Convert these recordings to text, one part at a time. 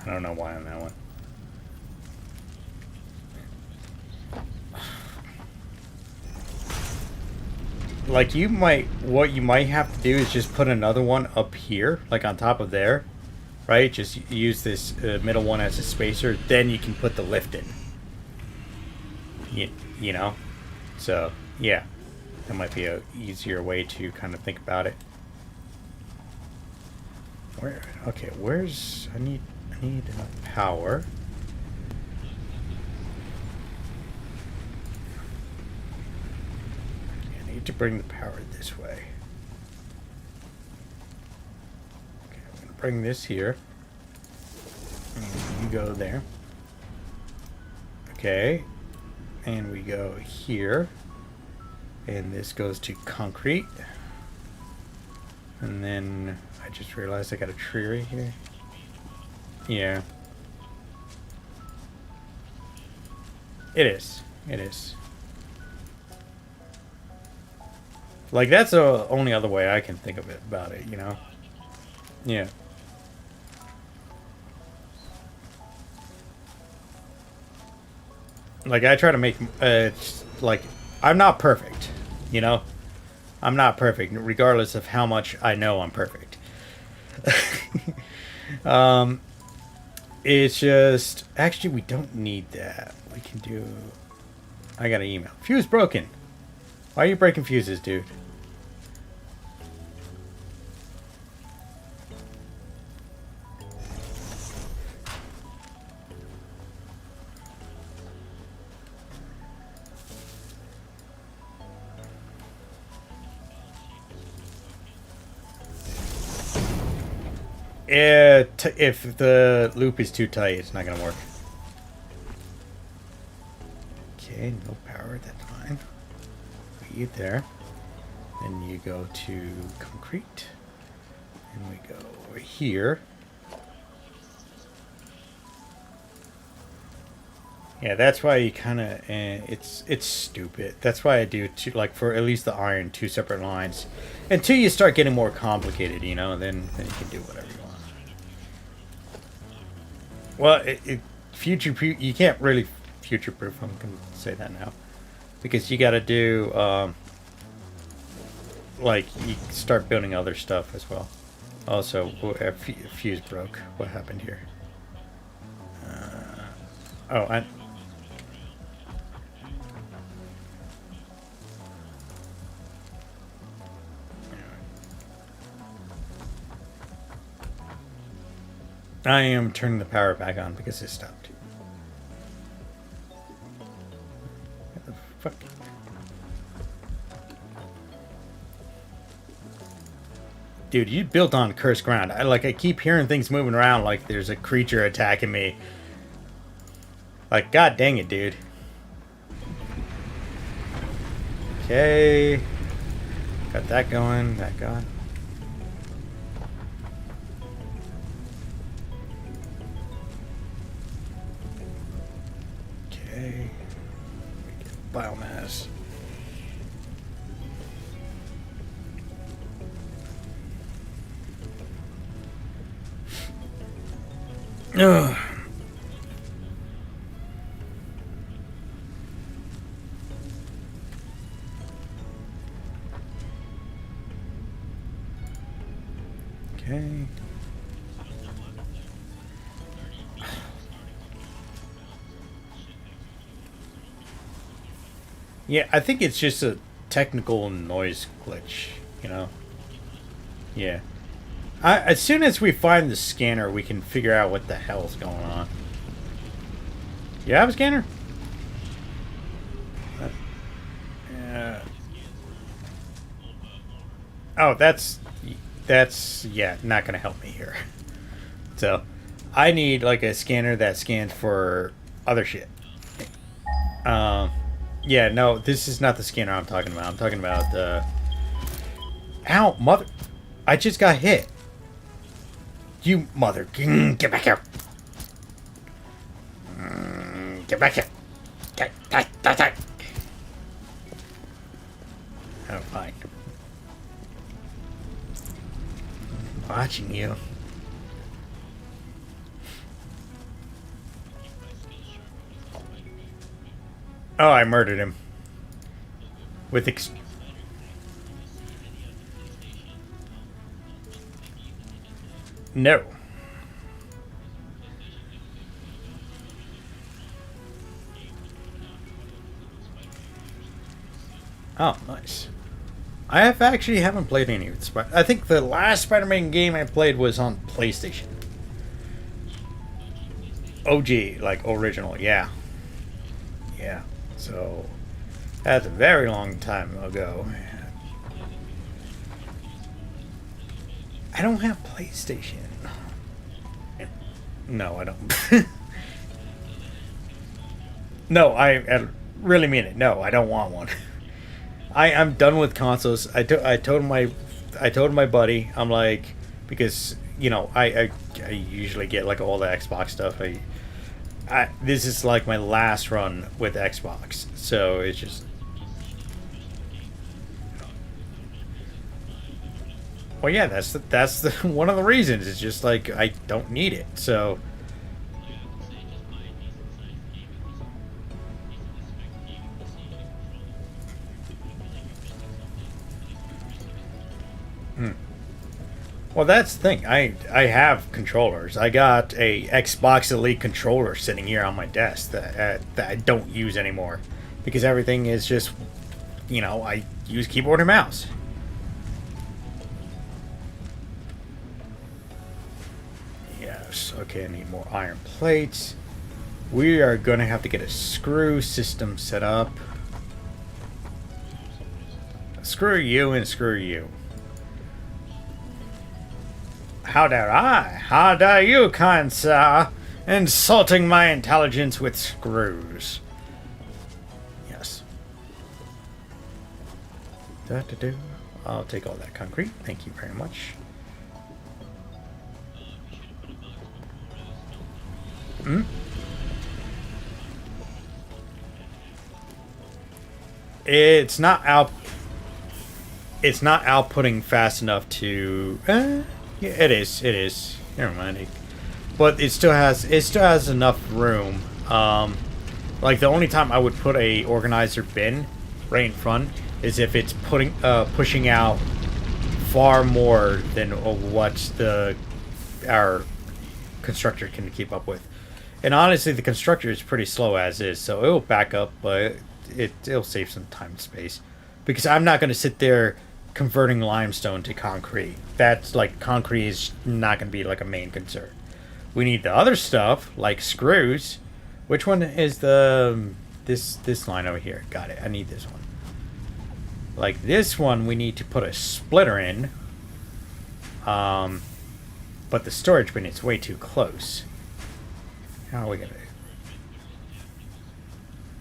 I don't know why on that one. Like, what you might have to do is just put another one up here, like on top of there, right? Just use this middle one as a spacer, then you can put the lift in. You know? So, yeah. That might be a easier way to kind of think about it. Okay, where's... I need enough power. I need to bring the power this way. Okay, I'm going to bring this here. And you go there. Okay. And we go here. And this goes to concrete. And then I just realized I got a tree right here. Yeah. It is. It is. Like, that's the only other way I can think of it about it, you know? Yeah. Like, I try to make... like, I'm not perfect, you know? I'm not perfect, regardless of how much I know I'm perfect. It's just... Actually, we don't need that. We can do... I got an email. Fuse broken. Why are you breaking fuses, dude? If the loop is too tight, it's not going to work. Okay, no power, that's fine. We get there. Then you go to concrete. And we go over here. Yeah, that's why you kind of... it's stupid. That's why I do, like, for at least the iron, 2 separate lines. Until you start getting more complicated, you know, then you can do whatever you want. Well, future-proof... You can't really future-proof, I'm going to say that now. Because you got to do... like, you start building other stuff as well. Also, fuse broke. What happened here? Oh, I am turning the power back on because it stopped. What the fuck? Dude, you built on cursed ground. I keep hearing things moving around like there's a creature attacking me. Like, god dang it, dude. Okay. Got that going. That gone. Okay. Biomass. Ugh. Okay. Yeah, I think it's just a technical noise glitch, you know? Yeah. As soon as we find the scanner, we can figure out what the hell's going on. You have a scanner? Oh, that's yeah, not gonna help me here. So, I need like a scanner that scans for other shit. Yeah, no, this is not the scanner I'm talking about. I'm talking about ow, mother! I just got hit. You mother, get back here! Get back here! Get. Oh, fine. I'm watching you. Oh, I murdered him. With no. Oh, nice. I have actually haven't played any of it. I think the last Spider-Man game I played was on PlayStation. OG, like original, yeah. Yeah. So that's a very long time ago. I don't have PlayStation. No, I don't. No, I really mean it. No, I don't want one. I'm done with consoles. I told my buddy, I'm like, because I usually get like all the Xbox stuff. This is like my last run with Xbox, so it's just. Well, yeah, that's the one of the reasons. It's just like I don't need it. So. Hmm. Well, that's the thing. I have controllers. I got a Xbox Elite controller sitting here on my desk that I don't use anymore because everything is just, I use keyboard and mouse. Yes. Okay, I need more iron plates. We are gonna have to get a screw system set up. Screw you and screw you. How dare you, kind sir, insulting my intelligence with screws. Yes. Da-da-do. I'll take all that concrete. Thank you very much. Hmm? It's not out. It's not outputting fast enough to. Yeah, it is. It is. Never mind. But it still has enough room. Like the only time I would put a organizer bin right in front is if it's pushing out far more than what our constructor can keep up with. And honestly, the constructor is pretty slow as is, so it'll back up, but it'll save some time and space. Because I'm not going to sit there converting limestone to concrete. That's like concrete is not going to be like a main concern. We need the other stuff like screws. Which one is the this line over here? Got it. I need this one. Like this one, we need to put a splitter in. But the storage bin is way too close. How are we gonna?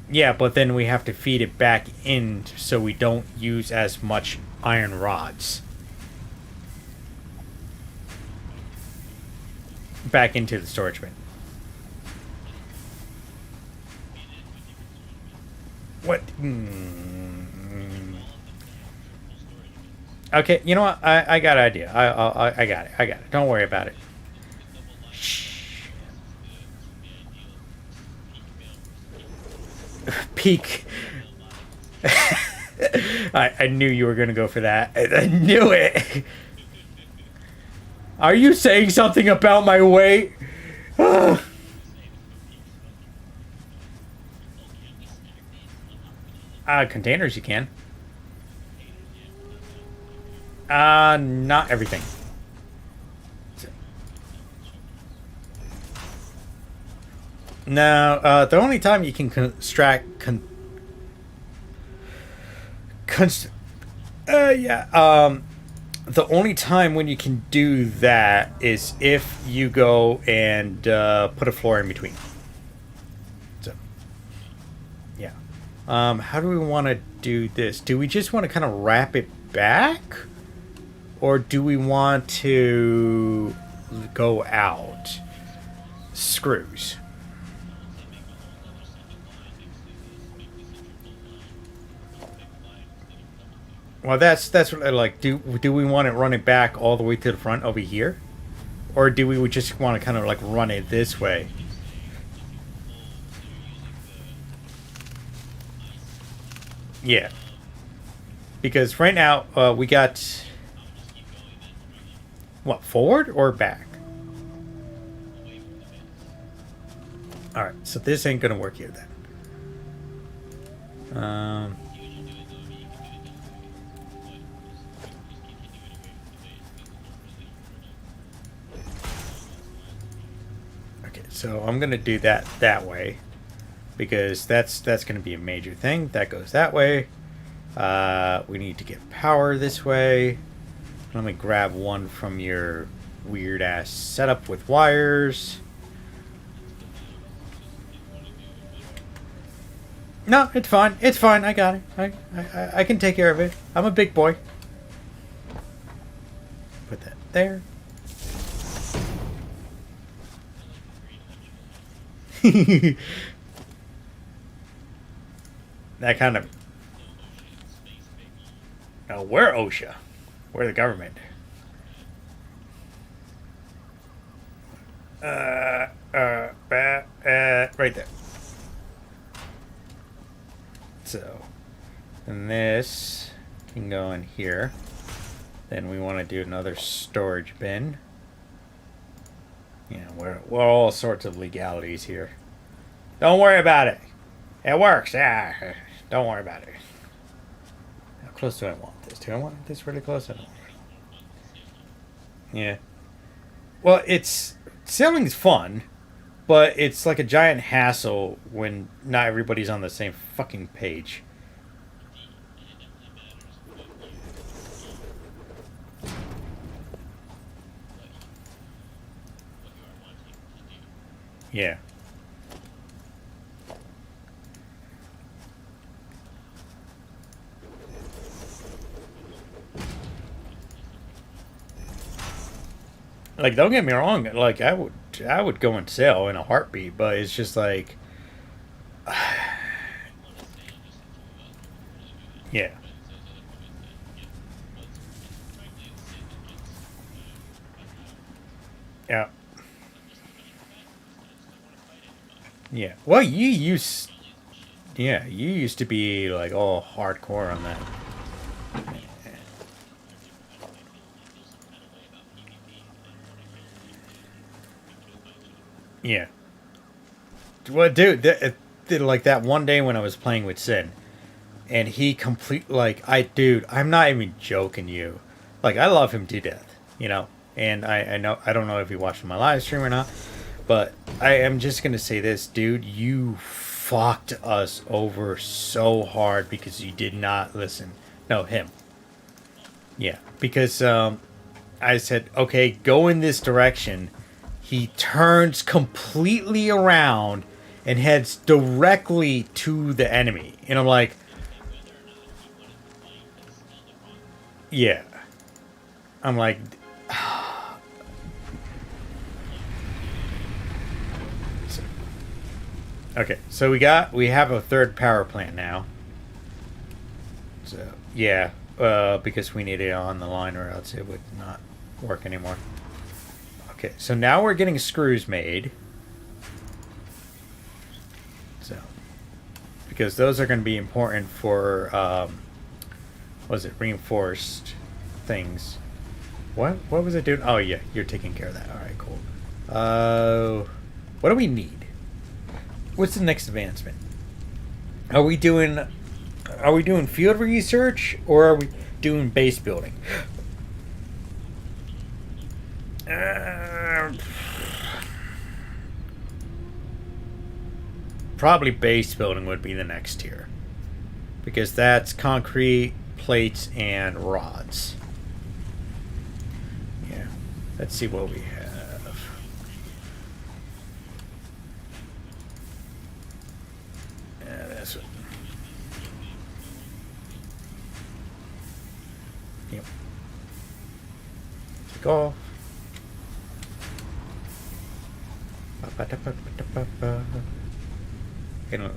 Yeah, but then we have to feed it back in so we don't use as much iron rods. Back into the storage bin. What? Okay, you know what? I got an idea. I got it. I got it. Don't worry about it. Shh. Peak. I knew you were going to go for that. I knew it. Are you saying something about my weight? Containers you can. Not everything. No, the only time you can the only time when you can do that is if you go and put a floor in between. So, yeah. How do we want to do this? Do we just want to kind of wrap it back? Or do we want to go out? Screws. Well, that's what I like. Do we want to run it back all the way to the front over here, or do we just want to kind of like run it this way? Yeah. Because right now, we got... What, forward or back? Alright, so this ain't gonna work here then. Okay, so I'm gonna do that way. Because that's gonna be a major thing. That goes that way. We need to get power this way. Let me grab one from your weird ass setup with wires. No, it's fine. It's fine. I got it. I can take care of it. I'm a big boy. Put that there. That kind of... No, we're OSHA. We're the government. Right there. So, and this can go in here. Then we want to do another storage bin. Yeah, we're all sorts of legalities here. Don't worry about it. It works. Yeah, don't worry about it. How close do I want this? Do I want this really close? I don't. Yeah. Well, sailing's fun, but it's like a giant hassle when not everybody's on the same fucking page. Yeah. Like, don't get me wrong. Like, I would go and sail in a heartbeat, but it's just like, yeah, yeah, yeah. Well, you used to be like all hardcore on that. Yeah. Well, dude, like that one day when I was playing with Sin, and he dude, I'm not even joking you. Like, I love him to death, you know? And I know, I don't know if you watched my live stream or not, but I am just gonna say this, dude, you fucked us over so hard because you did not listen. No, him. Yeah, because, I said, okay, go in this direction. He turns completely around and heads directly to the enemy. And I'm like, yeah. I'm like, okay, so we have a third power plant now. So yeah, because we need it on the line or else it would not work anymore. Okay, so now we're getting screws made. So, because those are going to be important for, what was it, reinforced things. What was it doing? Oh yeah, you're taking care of that. All right, cool. What do we need? What's the next advancement? Are we doing field research or are we doing base building? Probably base building would be the next tier. Because that's concrete, plates, and rods. Yeah. Let's see what we have. Yeah, that's what. Yep. Take off. And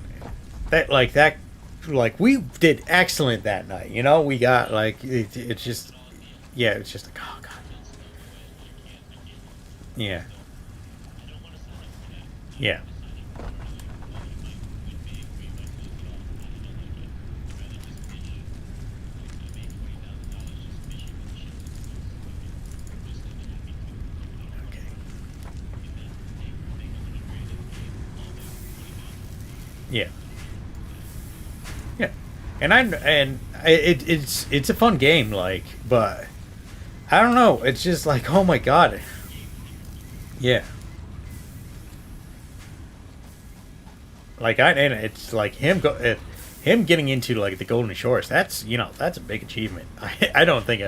we did excellent that night. You know, we got it's just, yeah, it's just like, oh god, yeah, yeah, Yeah. Yeah. It's a fun game, like, but I don't know. It's just like, oh my god. Yeah. Like and it's like him getting into like the Golden Shores. That's that's a big achievement. I don't think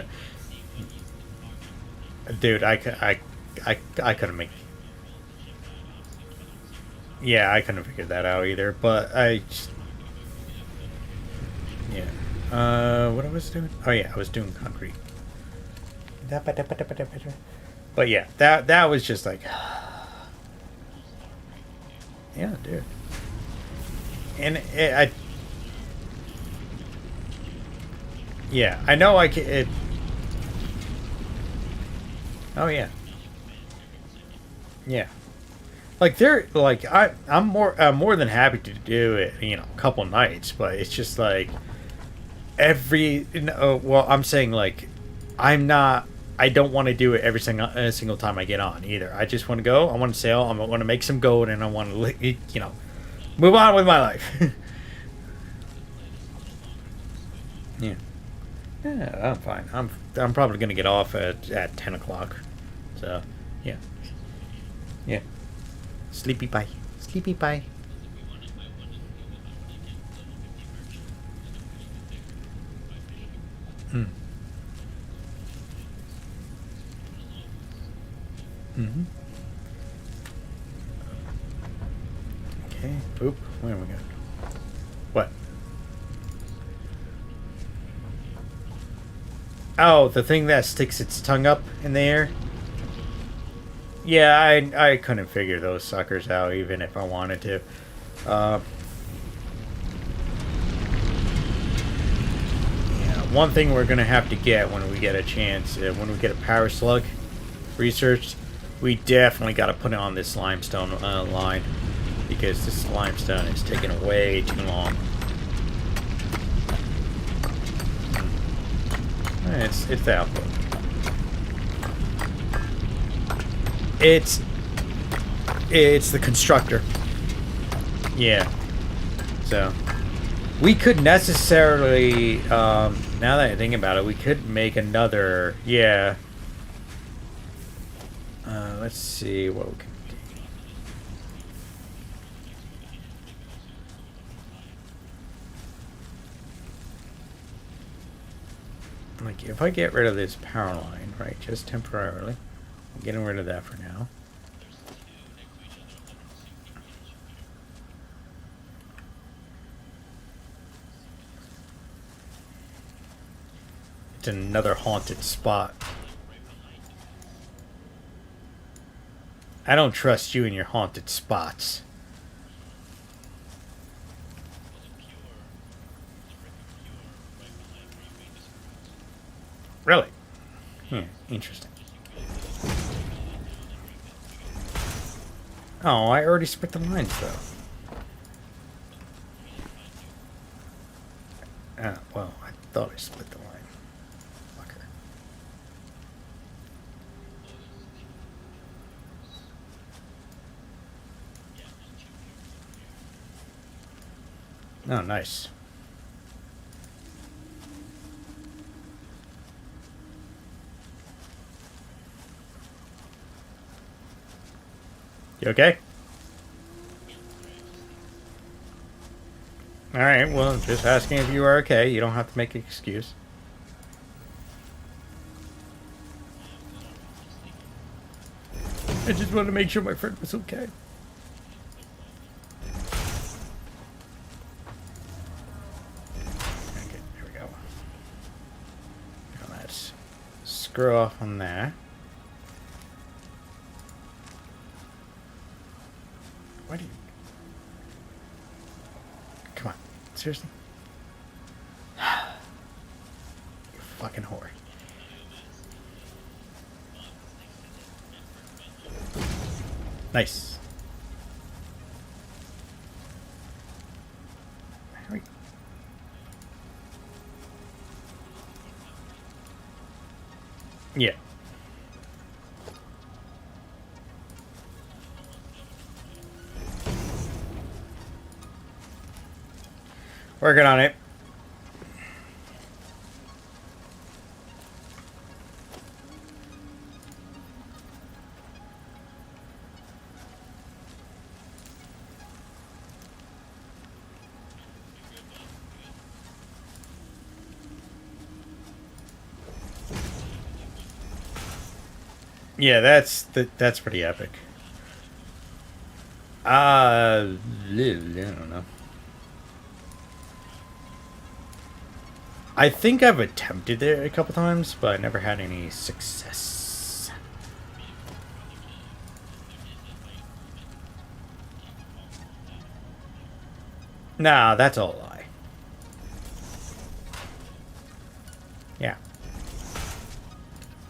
dude. I couldn't make. Yeah, I couldn't figure that out either. But yeah. What I was doing? Oh yeah, I was doing concrete. But yeah, that was just like, yeah, dude. And yeah, I know I can. Oh yeah, yeah. Like they're like I'm more than happy to do it. A couple nights, but it's just like well, I'm saying like I'm not. I don't want to do it every single time I get on either. I just want to go. I want to sail. I want to make some gold, and I want to move on with my life. Yeah. Yeah, I'm fine. I'm probably gonna get off at 10 o'clock. So, yeah, yeah. Sleepy pie. Sleepy pie. Hmm. Mm-hmm. Okay. Oop. Where we go? What? Oh, the thing that sticks its tongue up in the air. Yeah, I couldn't figure those suckers out even if I wanted to. Uh, yeah, one thing we're gonna have to get when we get a chance, when we get a power slug researched, we definitely got to put it on this limestone line because this limestone is taking way too long. It's the output. It's the constructor. Yeah. So we could necessarily now that I think about it, we could make another. Yeah. Let's see what we can do. Like if I get rid of this power line, right, just temporarily, I'm getting rid of that for now. It's another haunted spot. I don't trust you in your haunted spots. Really? Interesting. Oh, I already split the lines, though. Well, I thought I split the line. Fucker. Oh, nice. You okay? Alright, well, just asking if you are okay. You don't have to make an excuse. I just wanted to make sure my friend was okay. Okay, here we go. Now let's screw off on there. Why do you... Come on. Seriously? You fucking whore. Nice. Yeah. Working on it. Yeah, that's pretty epic. I don't know. I think I've attempted it a couple times, but I never had any success. Nah, that's all a lie. Yeah.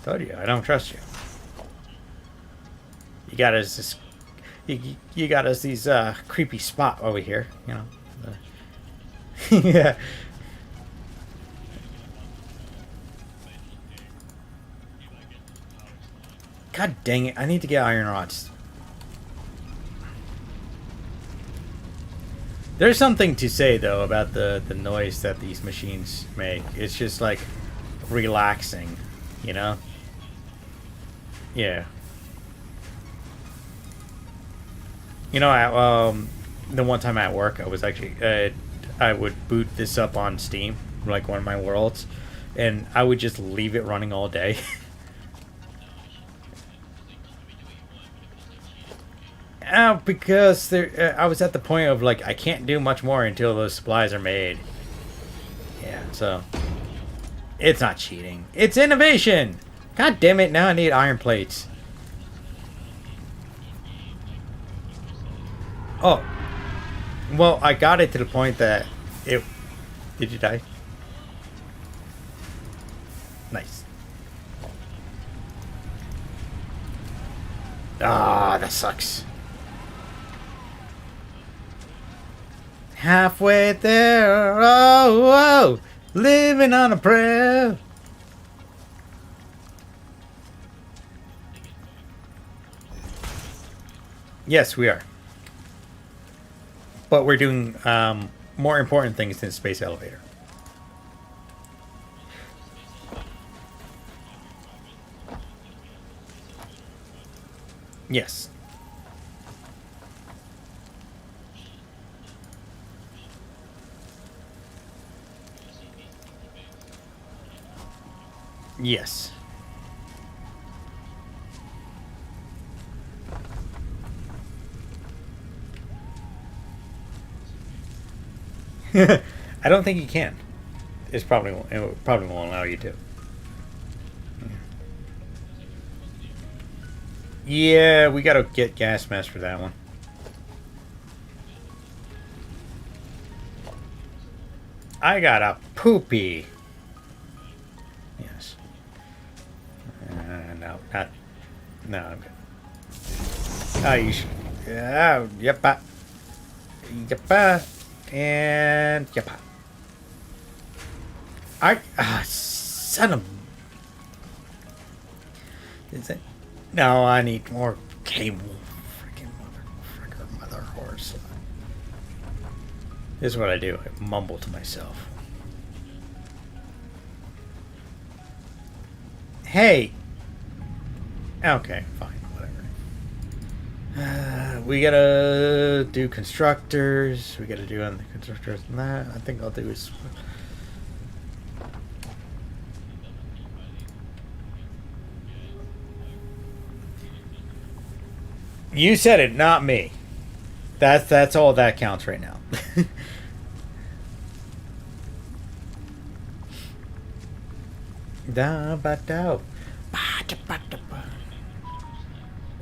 Told you, I don't trust you. You got us this. You got us these creepy spot over here. You know. Yeah. God dang it! I need to get iron rods. There's something to say though about the noise that these machines make. It's just like relaxing, you know. Yeah. You know, the one time at work, I was actually, I would boot this up on Steam, like one of my worlds, and I would just leave it running all day. Because I was at the point of like, I can't do much more until those supplies are made. Yeah, so it's not cheating. It's innovation. God damn it! Now I need iron plates. Oh, well, I got it to the point that it. Did you die? Nice. Ah, that sucks. Halfway there, oh, living on a prayer. Yes, we are. But we're doing more important things than space elevator. Yes. Yes. I don't think you can. It probably won't allow you to. Yeah, we gotta get gas mask for that one. I got a poopy. Yes. No, not. No, I'm good. Oh, you should. Yep. Yep. And yep. Son of. Is it? No, I need more cable. Freaking mother horse. This is what I do. I mumble to myself. Hey. Okay, fine, whatever. We gotta do constructors. We gotta do on the constructors and that. I think I'll do is. You said it, not me. That's all that counts right now. Da ba da.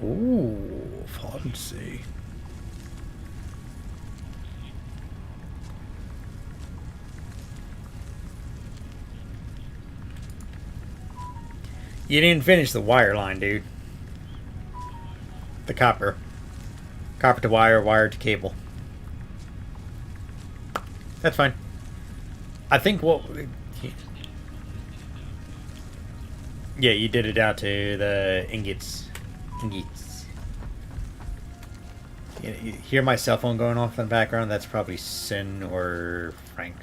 Ooh, fancy. You didn't finish the wire line, dude. The copper. Copper to wire, wire to cable. That's fine. I think what... Yeah, you did it out to the ingots. You hear my cell phone going off in the background? That's probably Sin or Frank.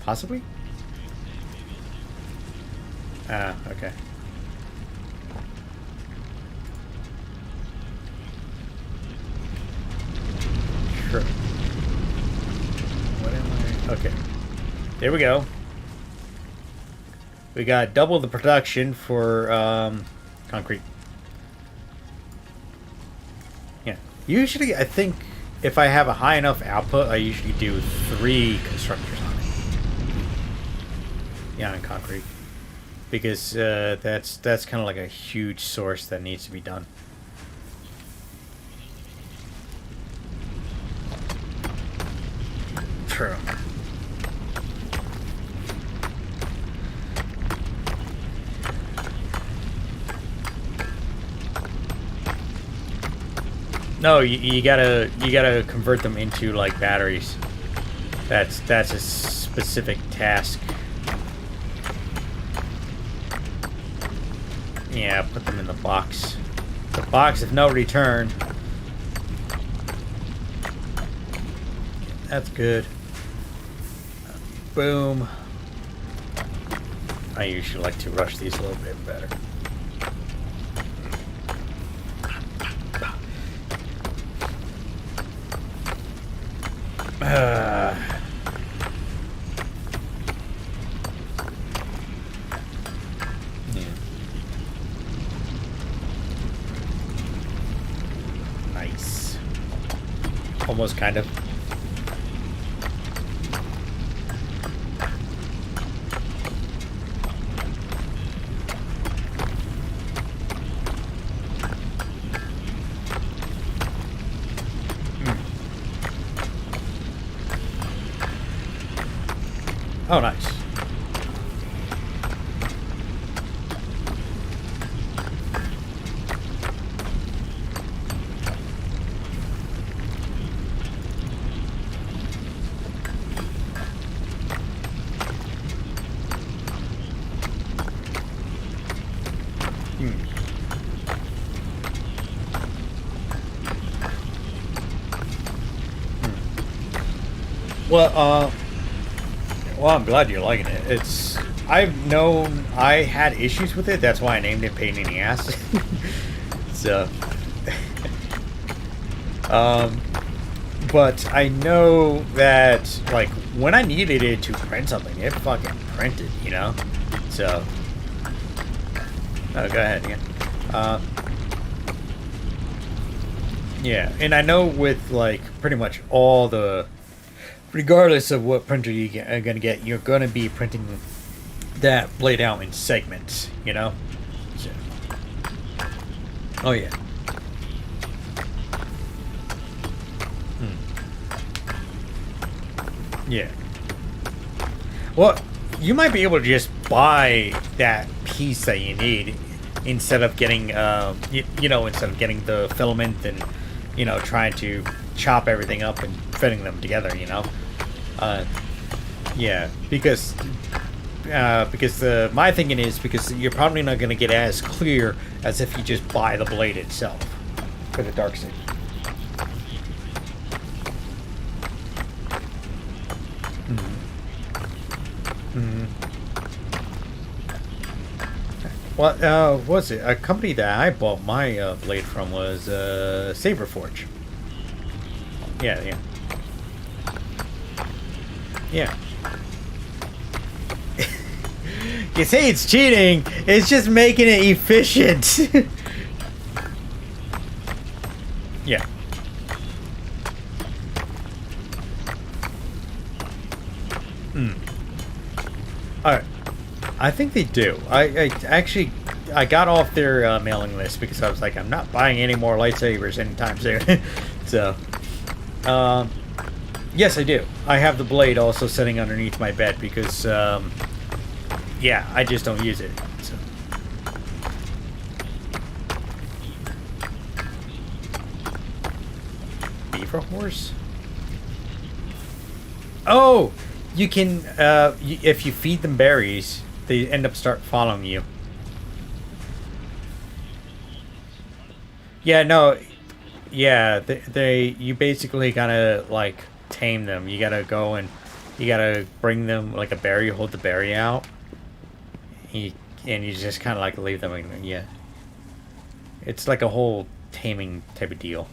Possibly? Ah, okay. Sure. What am I? Okay. There we go. We got double the production for concrete. Yeah. Usually, I think if I have a high enough output, I usually do 3 constructors on it. Yeah, on concrete. Because that's kind of like a huge source that needs to be done. True. No, you gotta convert them into like batteries. That's a specific task. Yeah, put them in the box. The box of no return. That's good. Boom. I usually like to rush these a little bit better. Yeah. Nice. Almost kind of. Oh, nice. Well, I'm glad you're liking it. I've known I had issues with it. That's why I named it Pain in the Ass. So, but I know that, like, when I needed it to print something, it fucking printed, you know? So, oh, go ahead again. Yeah, and I know with, like, pretty much all the, regardless of what printer are going to get, you're going to be printing that blade out in segments, you know? So. Oh, yeah. Yeah. Well, you might be able to just buy that piece that you need instead of getting, instead of getting the filament and, trying to chop everything up and fitting them together, yeah, because my thinking is because you're probably not going to get as clear as if you just buy the blade itself for the dark side. Well, what's it? A company that I bought my blade from was Saberforge. Yeah. Yeah. You say it's cheating, it's just making it efficient. Yeah. Alright. I think they do. I got off their mailing list because I was like, I'm not buying any more lightsabers anytime soon. So, yes, I do. I have the blade also sitting underneath my bed because, yeah, I just don't use it. So. Beaver horse? Oh, you can, if you feed them berries, they end up start following you. Yeah, no, yeah, you basically gotta like tame them. You gotta go and you gotta bring them like a berry, hold the berry out, you, and you just kind of like leave them. Yeah, it's like a whole taming type of dealio.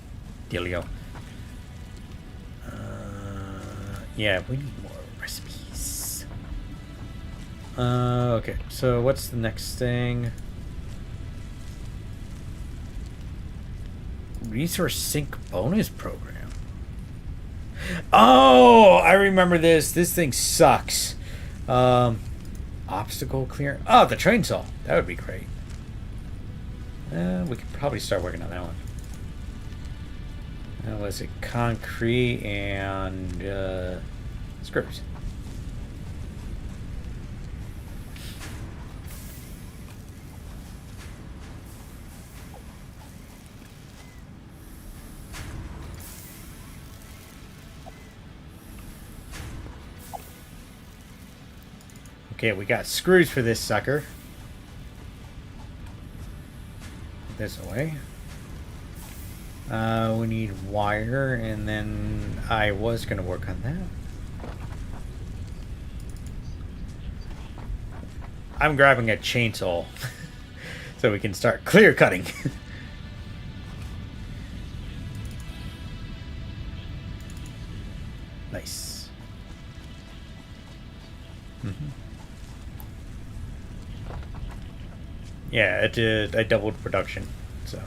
Yeah, we need more recipes. Okay, so what's the next thing? Resource Sync bonus program. Oh, I remember this. This thing sucks. Obstacle clear. Oh, the train saw. That would be great. We could probably start working on that one. Was it concrete and screws? Okay, we got screws for this sucker. This away. We need wire, and then I was going to work on that. I'm grabbing a chainsaw so we can start clear cutting. Nice. Yeah, it did. I doubled production, so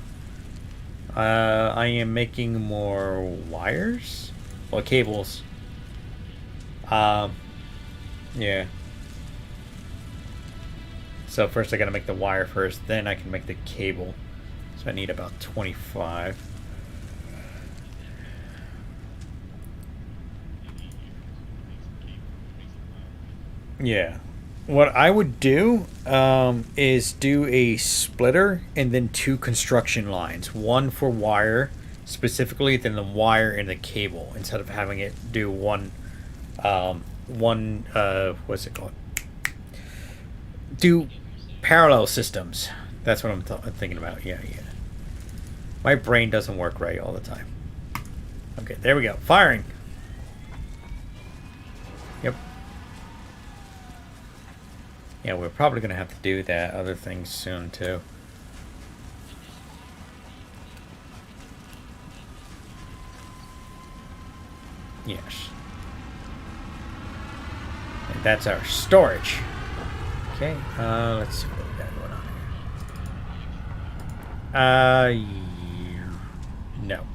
I am making more wires, well, cables. Yeah. So first I gotta make the wire first, then I can make the cable. So I need about 25. Yeah. What I would do is do a splitter and then two construction lines. One for wire specifically, then the wire and the cable, instead of having it do what's it called? Do parallel systems. That's what I'm thinking about. Yeah, yeah. My brain doesn't work right all the time. Okay, there we go. Firing. Yep. Yeah, we're probably going to have to do that other things soon, too. Yes. And that's our storage. Okay, let's see what we got going on here. No.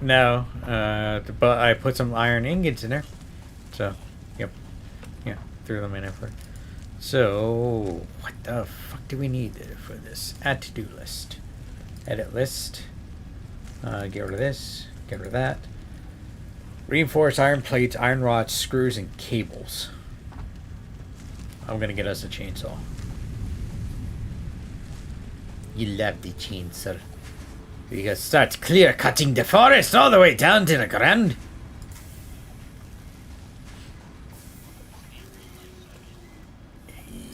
No, but I put some iron ingots in there. So, yep. Yeah, threw them in there for. So, what the fuck do we need for this? Add to-do list. Edit list. Get rid of this. Get rid of that. Reinforced iron plates, iron rods, screws, and cables. I'm gonna get us a chainsaw. You love the chainsaw. You can start clear cutting the forest all the way down to the ground.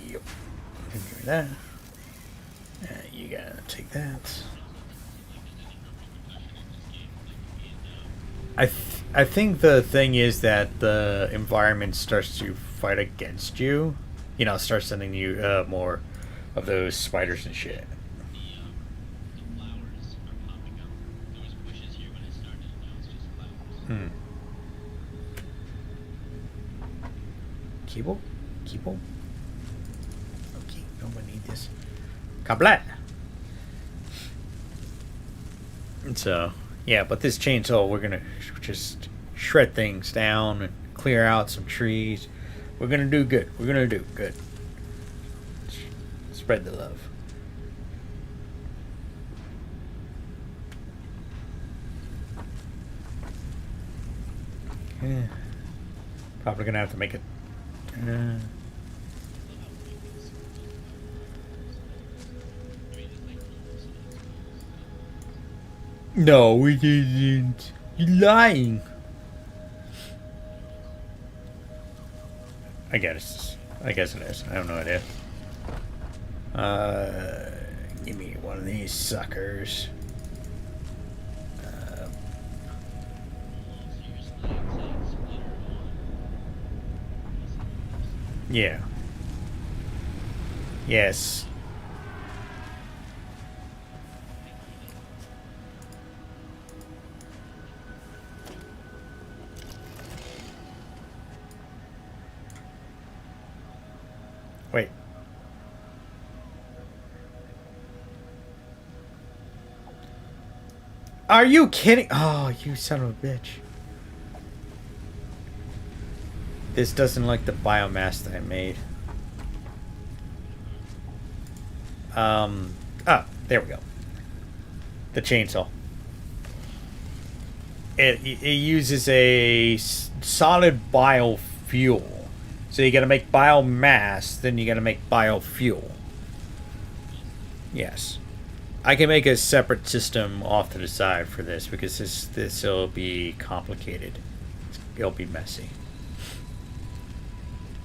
Yep. Give me that. You gotta take that. I think the thing is that the environment starts to fight against you. You know, starts sending you more of those spiders and shit. Cable? Cable? Okay, don't need this. Kablat! So, yeah, but this chainsaw, we're gonna just shred things down and clear out some trees. We're gonna do good. We're gonna do good. Spread the love. Okay. Probably gonna have to make it. No, we didn't. You're lying. I guess it is. I have no idea. Give me one of these suckers. Yeah. Yes. Wait. Are you kidding? Oh, you son of a bitch. This doesn't like the biomass that I made. Ah, there we go. The chainsaw. It uses a solid biofuel. So you gotta make biomass, then you gotta make biofuel. Yes. I can make a separate system off to the side for this because this will be complicated. It'll be messy.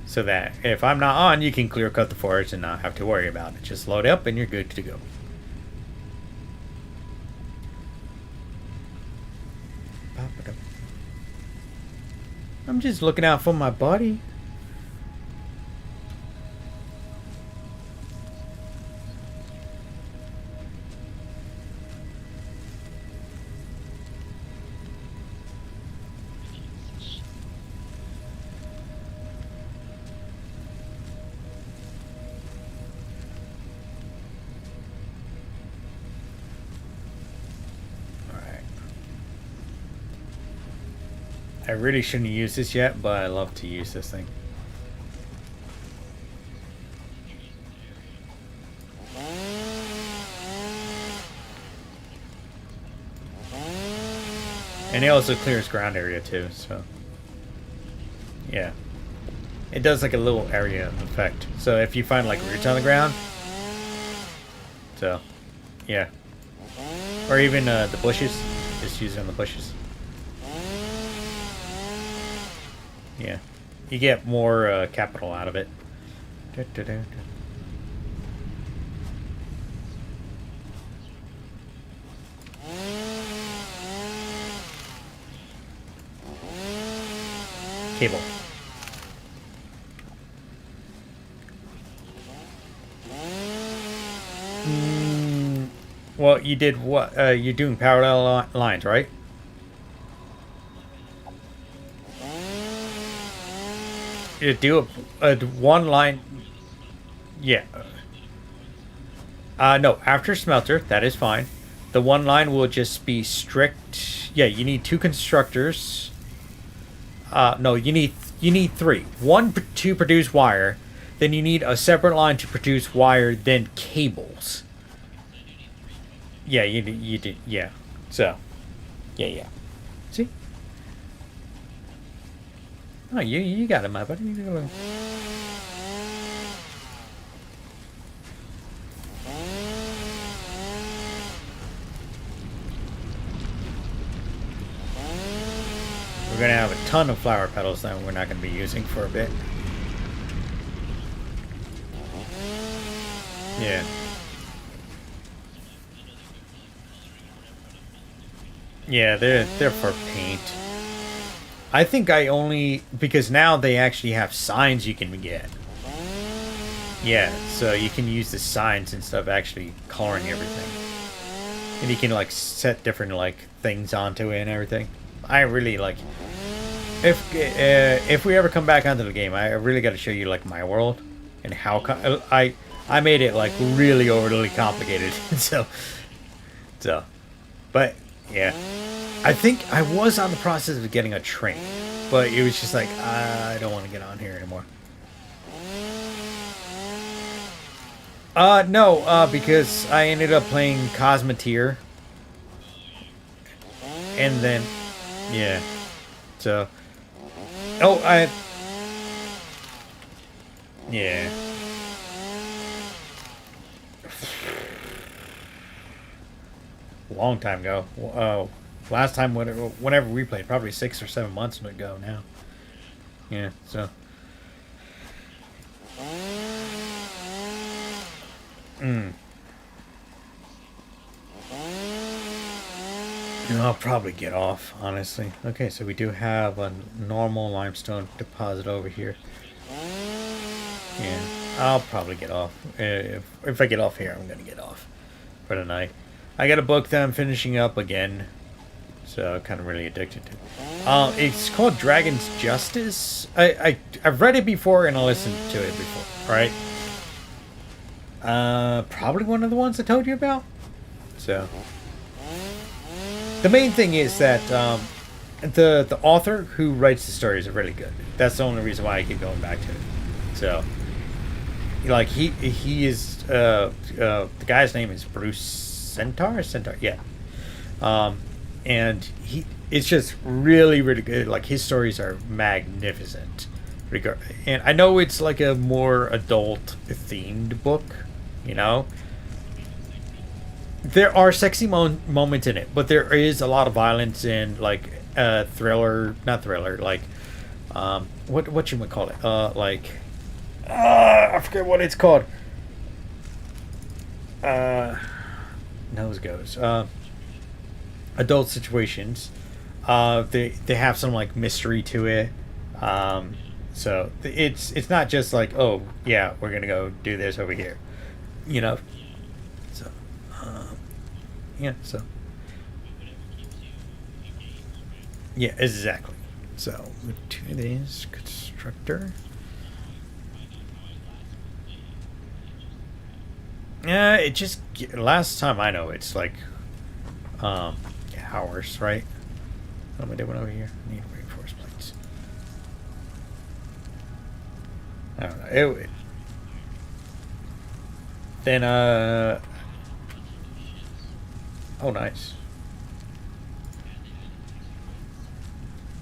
So that if I'm not on, you can clear cut the forest and not have to worry about it. Just load up and you're good to go. I'm just looking out for my buddy. I really shouldn't use this yet, but I love to use this thing. And it also clears ground area too, so yeah. It does like a little area effect. So if you find like roots on the ground, so yeah. Or even the bushes, just use it on the bushes. Yeah, you get more capital out of it. Cable. Well, you did what? You're doing parallel lines, right? You do a one line. Yeah. No, after smelter, that is fine. The one line will just be strict. Yeah, you need two constructors. No, you need three. One to produce wire, then you need a separate line to produce wire, then cables. Yeah, you did. Yeah. So, yeah. See? Oh, you got it, my buddy. We're gonna have a ton of flower petals that we're not gonna be using for a bit. Yeah. Yeah, they're for paint. I think I only because now they actually have signs you can get. Yeah, so you can use the signs and stuff actually coloring everything. And you can like set different like things onto it and everything. I really like if we ever come back onto the game, I really got to show you like my world and how I made it like really overly complicated. so but yeah. I think I was on the process of getting a train, but it was just like, I don't want to get on here anymore. No, because I ended up playing Cosmeteer. And then, yeah. So, yeah. Long time ago. Last time, whenever we played, probably 6 or 7 months ago now. Yeah, so. I'll probably get off, honestly. Okay, so we do have a normal limestone deposit over here. Yeah, I'll probably get off. If I get off here, I'm gonna get off for the night. I got a book that I'm finishing up again, so I'm kind of really addicted to. It's called Dragon's Justice. I've read it before and I listened to it before, right? Probably one of the ones I told you about. So the main thing is that the author who writes the stories are really good. That's the only reason why I keep going back to it. So like he is the guy's name is Bruce Centaur, yeah. And it's just really really good. Like his stories are magnificent. And I know it's like a more adult themed book, you know. There are sexy moments in it, but there is a lot of violence and like thriller, not thriller, like what you would call it, like I forget what it's called. Nose goes. Adult situations. They have some like mystery to it. So it's not just like, oh yeah, we're gonna go do this over here, you know. So yeah, so yeah, exactly. So to this constructor. Yeah, it just last time I know it's like hours, right? What am I doing over here? I need reinforced plates. I don't know. Then oh nice.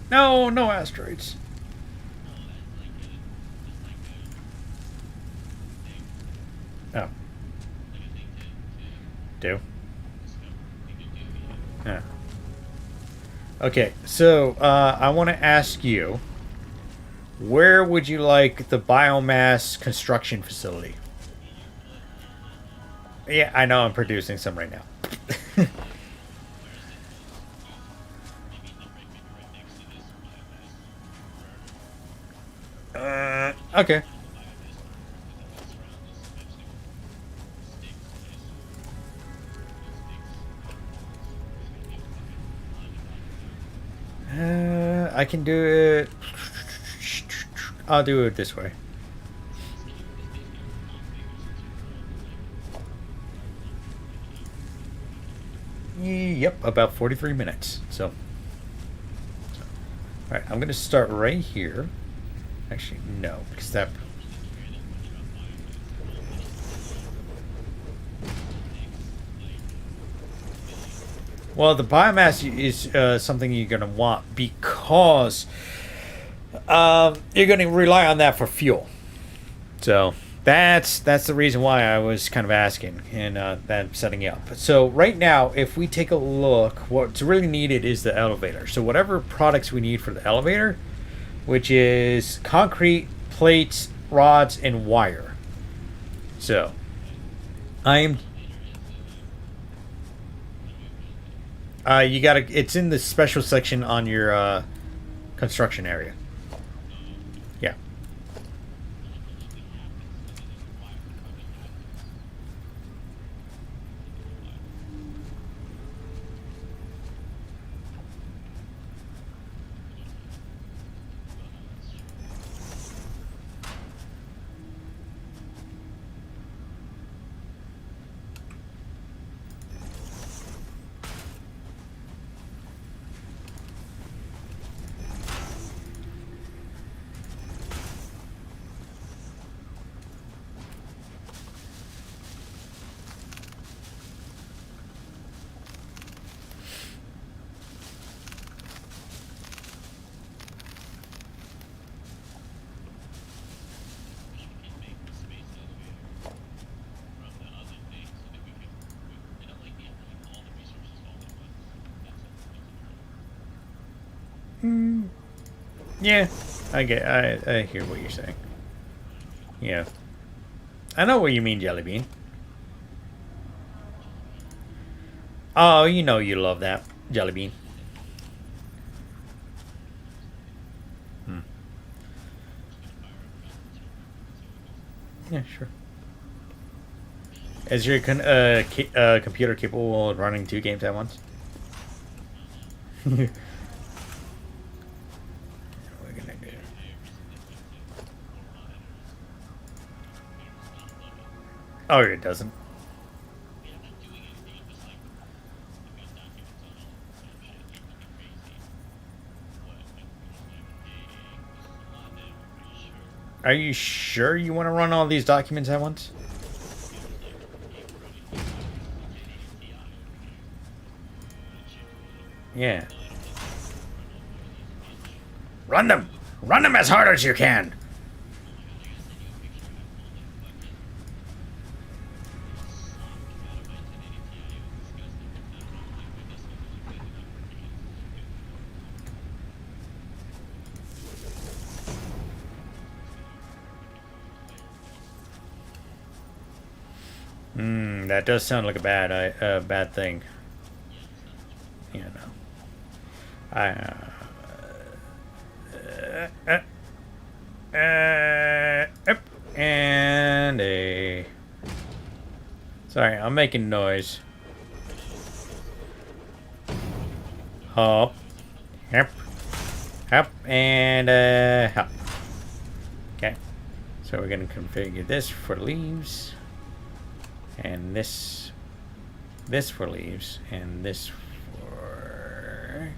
No asteroids. Oh. Do. Yeah. Okay, so I want to ask you, where would you like the biomass construction facility? Yeah, I know I'm producing some right now. Okay. I can do it. I'll do it this way. Yep, about 43 minutes. So, all right, I'm gonna start right here. Actually, no, because that. Well, the biomass is something you're gonna want because you're gonna rely on that for fuel. So that's the reason why I was kind of asking and that setting you up. So right now, if we take a look, what's really needed is the elevator. So whatever products we need for the elevator, which is concrete, plates, rods, and wire. So I'm. You gotta. It's in the special section on your construction area. Yeah. Yeah, I hear what you're saying. Yeah, I know what you mean, Jellybean. Oh, you know you love that. Jelly bean. Yeah, sure. Is your computer capable of running 2 games at once? What are we gonna do? Oh, it doesn't. Are you sure you want to run all these documents at once? Yeah. Run them! Run them as hard as you can! That does sound like a bad thing. You know. I, yep. And a... Sorry, I'm making noise. Hop. Yep. Hop. And, hop. Okay. So we're going to configure this for leaves. And this for leaves. And this for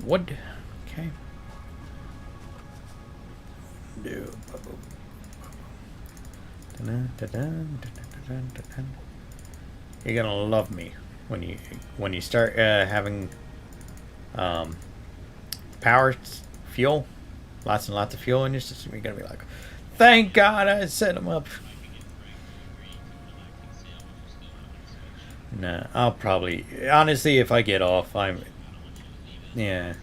wood. Okay. Do. You're gonna love me when you start having power, fuel, lots and lots of fuel in your system. You're gonna be like, thank God I set them up. Nah, I'll probably honestly, if I get off, yeah.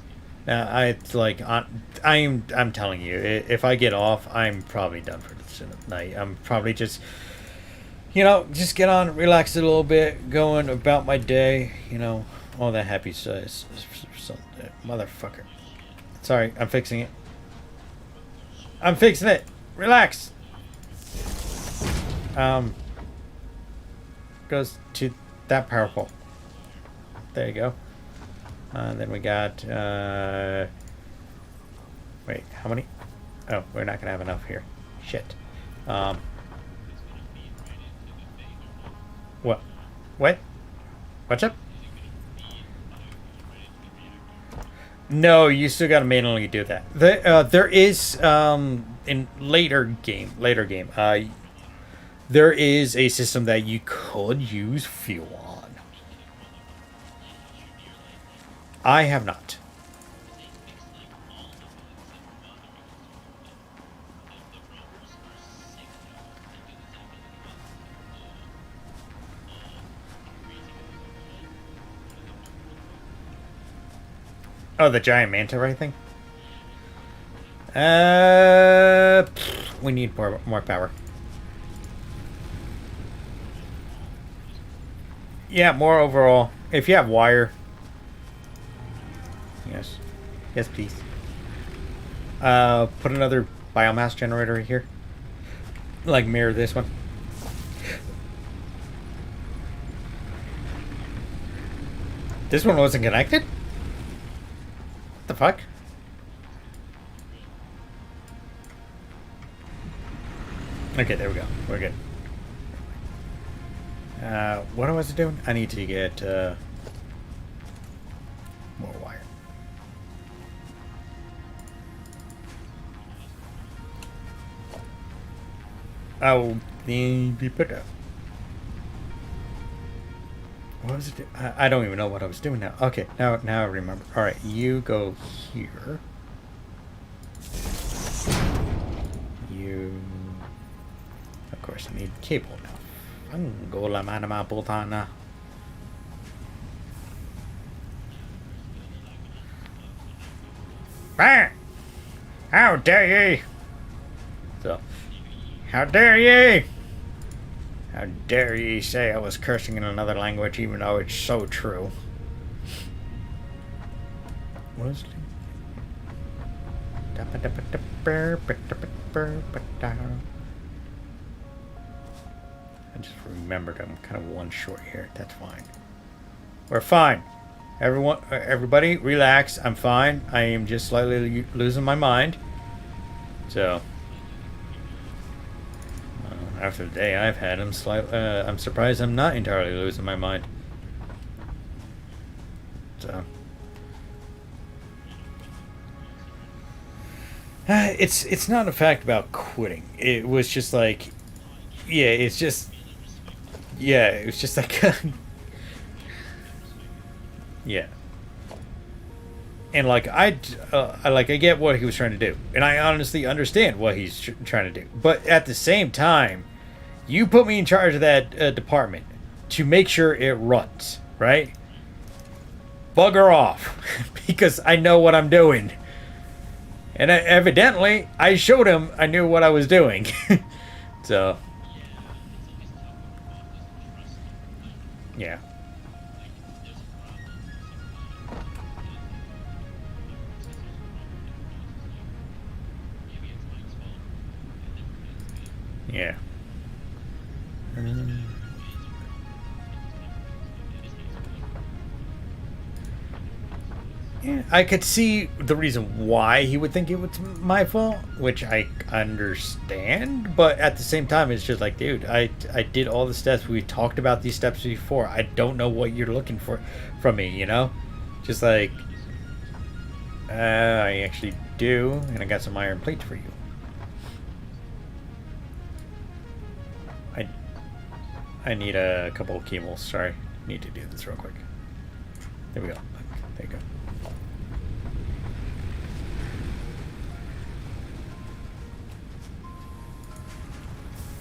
I'm telling you, if I get off, I'm probably done for the night. I'm probably just, just get on, relax a little bit, going about my day, all that happy stuff. Motherfucker. Sorry, I'm fixing it. I'm fixing it. Relax. Goes to that power pole. There you go. Then we got, wait, how many? Oh, we're not going to have enough here. Shit. What? What? What's up? No, you still got to manually do that. There is, in later game, there is a system that you could use fuel on. I have not. Oh, the giant manta ray thing? We need more power. Yeah, more overall. If you have wire. Yes. Yes, please. Put another biomass generator here. Like mirror this one. This one wasn't connected? What the fuck? Okay, there we go. We're good. What was it doing? I need to get more wire. Oh, the better. What was it? I don't even know what I was doing now. Okay, now I remember. All right, you go here. You, of course, I need cable now. Angola manama putana. Bang! How dare ye! So, how dare ye! How dare ye say I was cursing in another language, even though it's so true. Was I just remembered I'm kind of one short here. That's fine. We're fine. Everyone, everybody, relax. I'm fine. I am just slightly losing my mind. So, after the day I've had, I'm surprised I'm not entirely losing my mind. So, it's not a fact about quitting. It was just like, yeah, it's just, yeah, it was just like, yeah. And like I get what he was trying to do, and I honestly understand what he's trying to do. But at the same time, you put me in charge of that department to make sure it runs, right? Bugger off, because I know what I'm doing, and evidently I showed him I knew what I was doing. So, yeah. Yeah. Yeah, I could see the reason why he would think it was my fault, which I understand. But at the same time, it's just like, dude, I did all the steps. We talked about these steps before. I don't know what you're looking for from me, you know? Just like, I actually do, and I got some iron plates for you. I need a couple of cables. Sorry, need to do this real quick. There we go. There you go.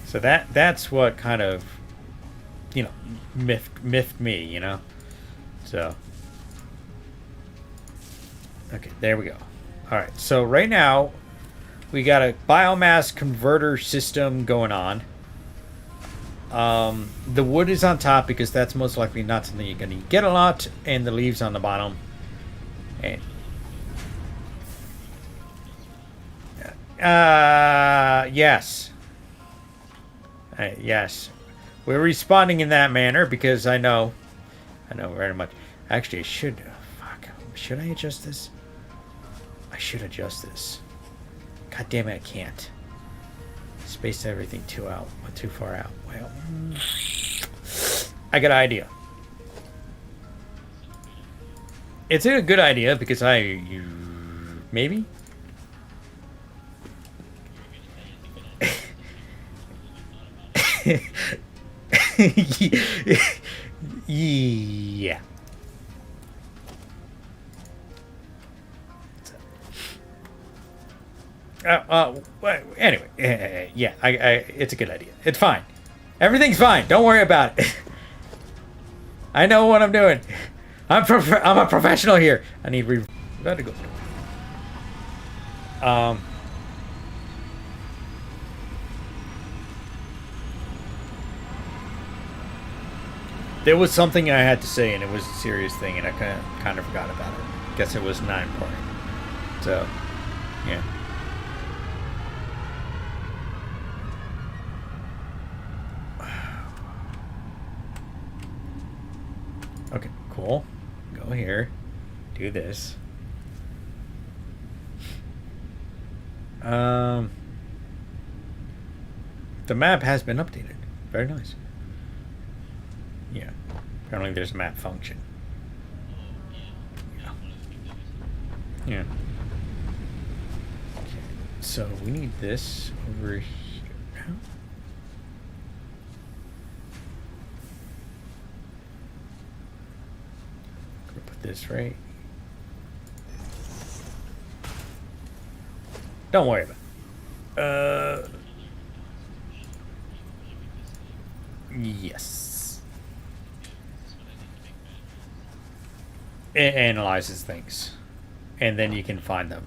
So that's what kind of, you know, miffed me, you know. So, okay, there we go. All right, so right now we got a biomass converter system going on. The wood is on top because that's most likely not something you're going to get a lot, and the leaves on the bottom. And yes. Yes. We're responding in that manner because I know very much. Actually, I should. Fuck. Should I adjust this? I should adjust this. God damn it, I can't. Spaced everything too far out. Well, I got an idea. It's a good idea because maybe. Yeah. Anyway, yeah, it's a good idea. It's fine. Everything's fine. Don't worry about it. I know what I'm doing. I'm a professional here. I need got to go. There was something I had to say, and it was a serious thing, and I kind of forgot about it. Guess it was not important. So, yeah. Okay, cool. Go here. Do this. The map has been updated. Very nice. Yeah. Apparently there's a map function. Yeah. Yeah. Okay. So we need this over here. Put this right. Don't worry about it. Yes. It analyzes things, and then you can find them.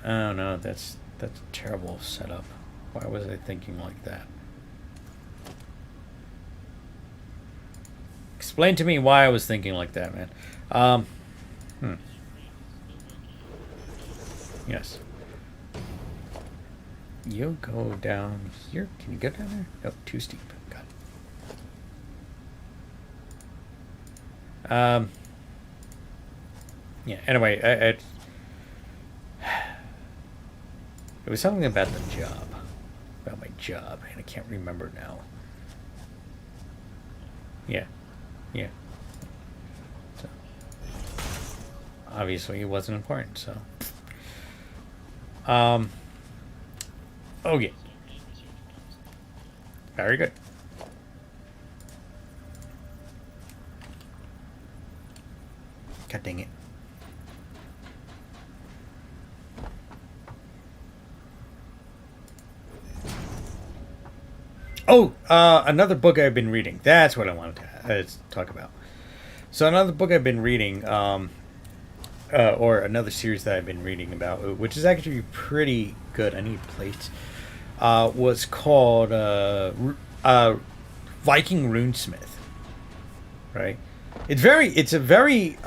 Oh no, that's a terrible setup. Why was I thinking like that? Explain to me why I was thinking like that, man. Hmm. Yes. You go down here. Can you go down there? Nope, too steep. Got it. Yeah, anyway, it was something about the job. About my job, and I can't remember now. Yeah. Yeah. So, obviously, it wasn't important, so. Oh, yeah. Very good. God dang it. Oh, another book I've been reading. That's what I wanted to talk about. So another book I've been reading, or another series that I've been reading about, which is actually pretty good. I need plates. Was called Viking Runesmith. Right? It's a very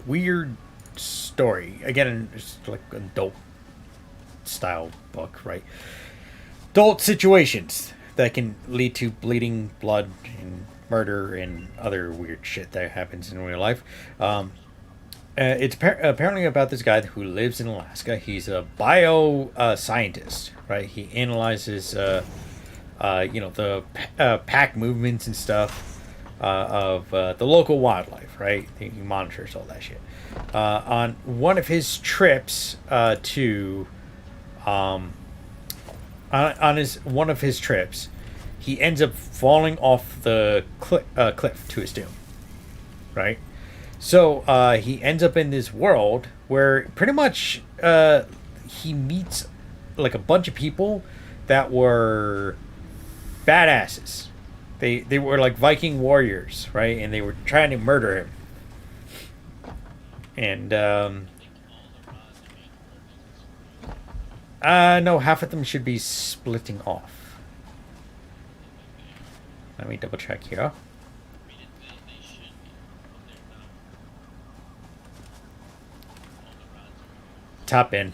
weird story. Again, it's like an adult style book, right? Adult situations that can lead to bleeding, blood, and murder, and other weird shit that happens in real life. It's apparently about this guy who lives in Alaska. He's a bio scientist, right? He analyzes, the pack movements and stuff of the local wildlife, right? He monitors all that shit. On one of his trips one of his trips, he ends up falling off the cliff to his doom, right? So he ends up in this world where pretty much he meets like a bunch of people that were badasses. They were like Viking warriors, right? And they were trying to murder him. And no, half of them should be splitting off. Let me double check here. Top in.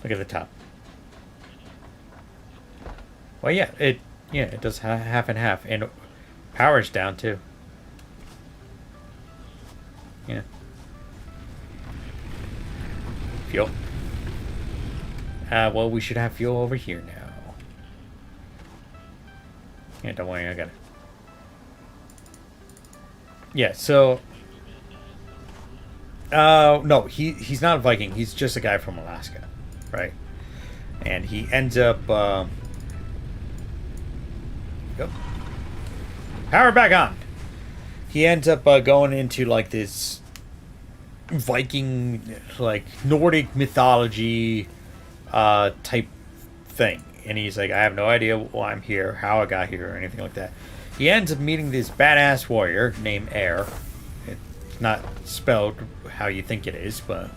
Look at the top. Well, yeah, it does half and half, and power's down too. Yeah. Fuel. Well, we should have fuel over here now. Yeah, don't worry, I got it. Yeah, so... no, he's not a Viking. He's just a guy from Alaska, right? And he ends up... Go. Power back on! He ends up going into, like, this Viking, like, Nordic mythology type thing. And he's like, I have no idea why I'm here, how I got here, or anything like that. He ends up meeting this badass warrior named Air. It's not spelled how you think it is, but...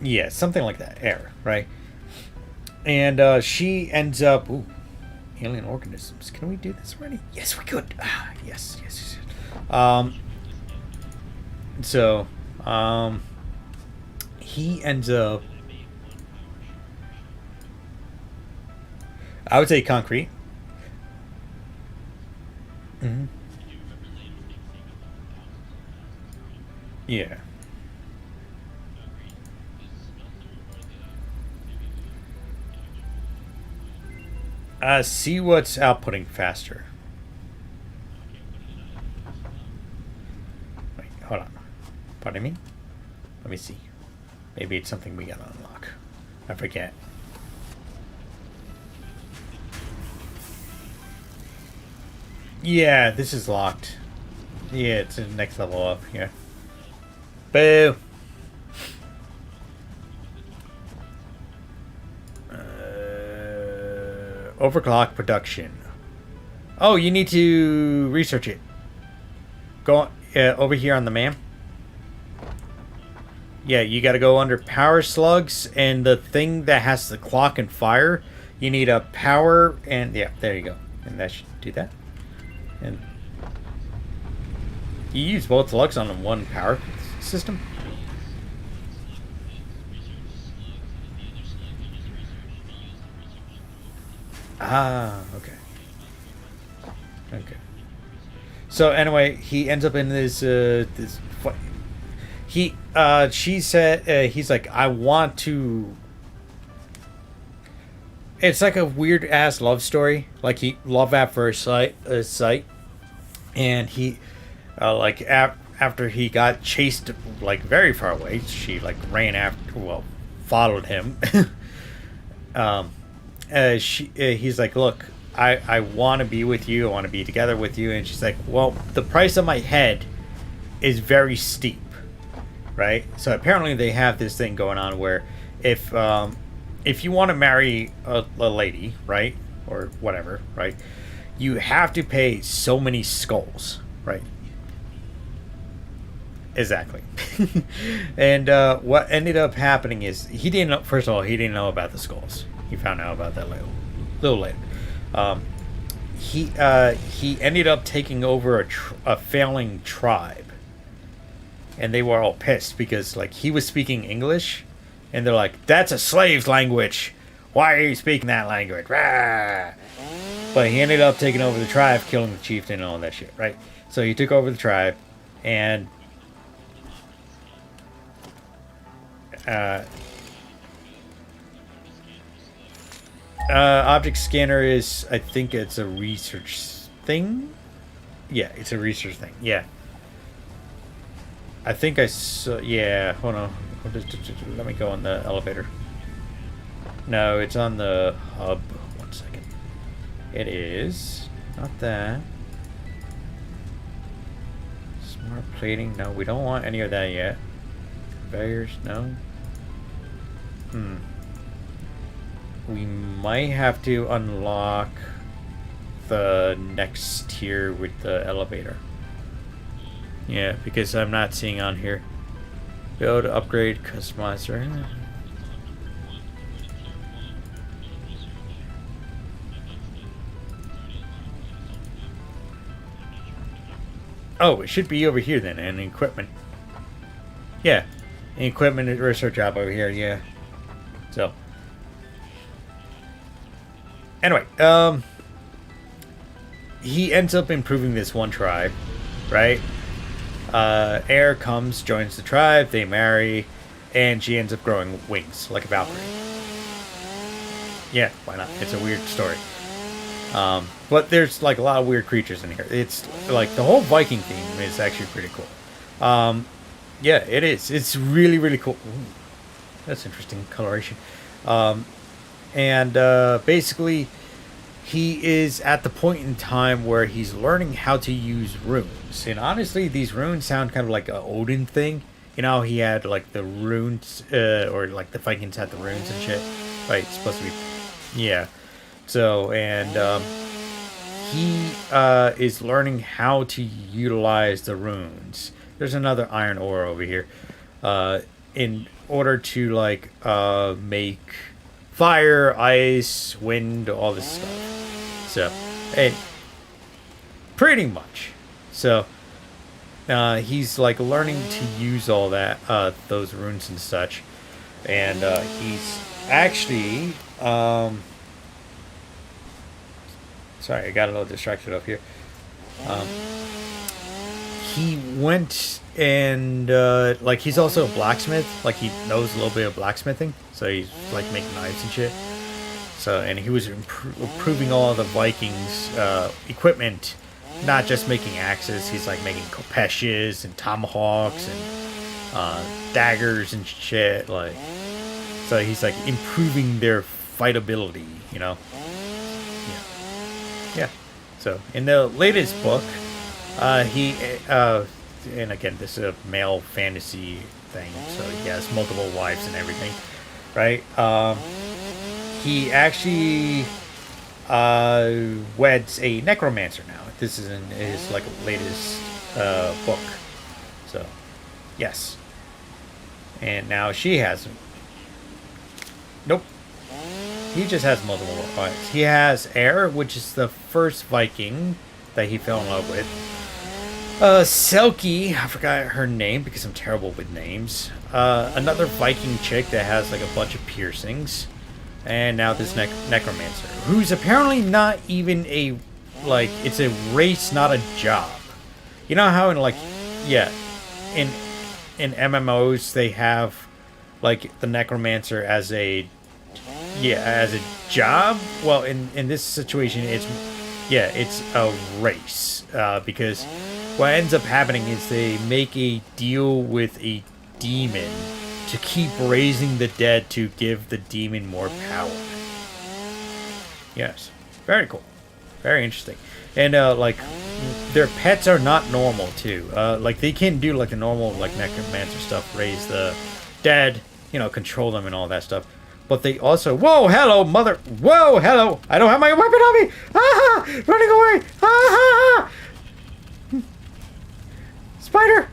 yeah, something like that. Air, right? And she ends up... ooh, alien organisms. Can we do this already? Yes, we could. Yes. So, he ends up... I would say concrete. Mm-hmm. Yeah. See what's outputting faster. Wait, hold on. Pardon me? Let me see. Maybe it's something we gotta unlock. I forget. Yeah, this is locked. Yeah, it's the next level up here. Boo! Overclock production. Oh, you need to research it. Go over here on the map. Yeah, you gotta go under power slugs and the thing that has the clock and fire. You need a power and... yeah, there you go. And that should do that. And you use both lugs on one power system? Ah, okay. Okay. So anyway, he ends up in this. She said he's like, I want to. It's like a weird ass love story, like he love at first sight, and he, after he got chased like very far away, she like ran after, well, followed him. um, he's like, look, I want to be with you. I want to be together with you. And she's like, well, the price of my head is very steep, right? So apparently they have this thing going on where if you want to marry a lady, right, or whatever, right, you have to pay so many skulls, right? Exactly. And what ended up happening is he didn't know. First of all, he didn't know about the skulls. He found out about that little later. He ended up taking over a failing tribe, and they were all pissed because like he was speaking English, and they're like, "That's a slave's language. Why are you speaking that language?" Rah! But he ended up taking over the tribe, killing the chieftain and all that shit, right? So he took over the tribe, and object scanner is, I think it's a research thing. Yeah, it's a research thing. Yeah. I think I saw. Yeah, hold on. Let me go on the elevator. No, it's on the hub. 1 second. It is not that. Smart plating. No, we don't want any of that yet. Conveyors. No. We might have to unlock the next tier with the elevator. Yeah, because I'm not seeing on here. Build, upgrade, customizer. Oh, it should be over here then, and equipment. Yeah, equipment and research job over here, yeah. So. Anyway, he ends up improving this one tribe, right? Air comes, joins the tribe, they marry, and she ends up growing wings, like a Valkyrie. Yeah, why not? It's a weird story. But there's like a lot of weird creatures in here. It's like the whole Viking theme is actually pretty cool. Yeah, it is. It's really, really cool. Ooh, that's interesting coloration. And basically, he is at the point in time where he's learning how to use runes. And honestly, these runes sound kind of like an Odin thing. You know, he had like the runes, or like the Vikings had the runes and shit. Right, it's supposed to be. Yeah. So, and he is learning how to utilize the runes. There's another iron ore over here. In order to like make fire, ice, wind, all this stuff. So, and pretty much. So, he's like learning to use all that, those runes and such. And he's actually, sorry, I got a little distracted up here. He went and like he's also a blacksmith. Like he knows a little bit of blacksmithing, so he's like making knives and shit. So, and he was improving all the Vikings equipment, not just making axes. He's like making kopeshes and tomahawks and daggers and shit. Like, so he's like improving their fightability. You know. Yeah. So in the latest book, he and again, this is a male fantasy thing, so he has multiple wives and everything, right? He actually weds a necromancer now. This is in his like latest book. So, yes. And now she has him. Nope. He just has multiple wives. He has Air, which is the first Viking that he fell in love with. Selkie, I forgot her name because I'm terrible with names. Another Viking chick that has like a bunch of piercings. And now this necromancer, who's apparently not even a, like, it's a race, not a job. You know how in, like, yeah, in MMOs they have, like, the necromancer as a, yeah, as a job? Well, in this situation, it's a race. Because what ends up happening is they make a deal with a demon to keep raising the dead to give the demon more power. Yes. Very cool. Very interesting. And, like, their pets are not normal, too. Like, they can't do, like, the normal, like, necromancer stuff, raise the dead, you know, control them and all that stuff. But they also... Whoa, hello, mother... Whoa, hello! I don't have my weapon on me! Ah! Running away! Ah! Spider!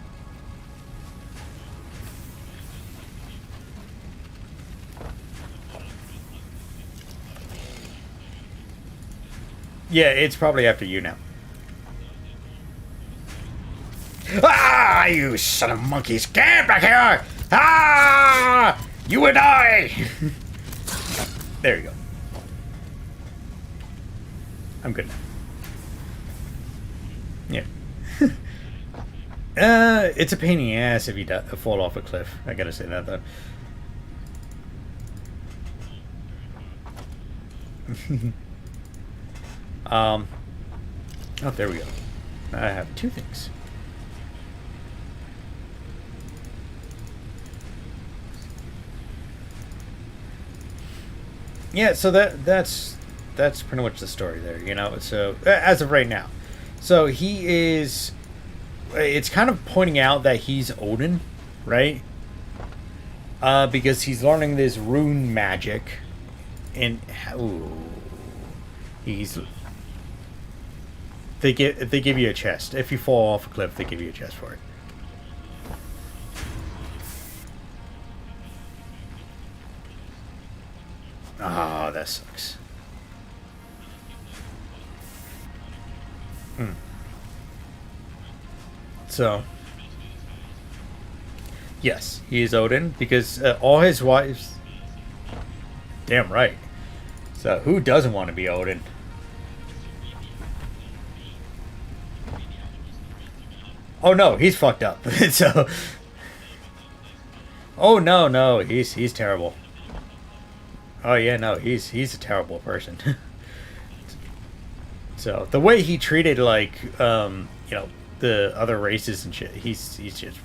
Yeah, it's probably after you now. Ah, you son of monkeys! Get back here! Ah! You and I! There you go. I'm good now. Yeah. It's a pain in the ass if you fall off a cliff. I gotta say that, though. Oh, there we go. I have two things. Yeah, so that's pretty much the story there, you know. So as of right now, so he is. It's kind of pointing out that he's Odin, right? Because he's learning this rune magic, and he's. They give you a chest. If you fall off a cliff, they give you a chest for it. Ah, that sucks. So, yes, he is Odin because all his wives. Damn right. So, who doesn't want to be Odin? Oh no, he's fucked up. So, oh no, he's terrible. Oh yeah, no, he's a terrible person. So the way he treated, like, you know, the other races and shit, he's just.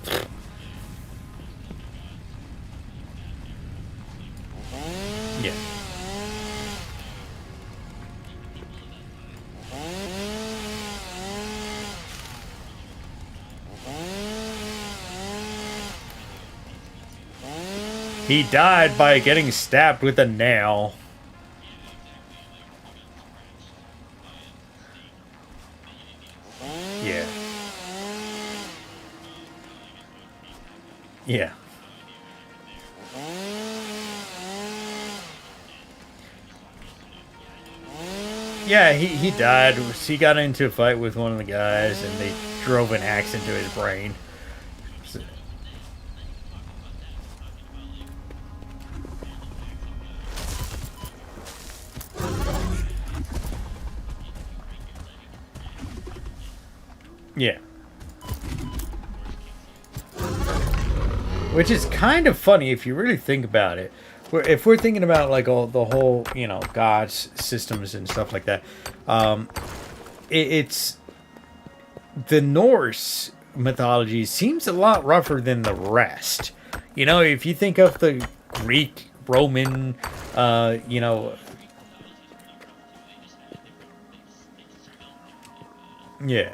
Yeah. He died by getting stabbed with a nail. Yeah. Yeah. Yeah, he died. He got into a fight with one of the guys, and they drove an axe into his brain. So, yeah. Which is kind of funny if you really think about it. If we're thinking about, like, all the whole, you know, gods systems and stuff like that, it's the Norse mythology seems a lot rougher than the rest. You know, if you think of the Greek, Roman, you know, yeah.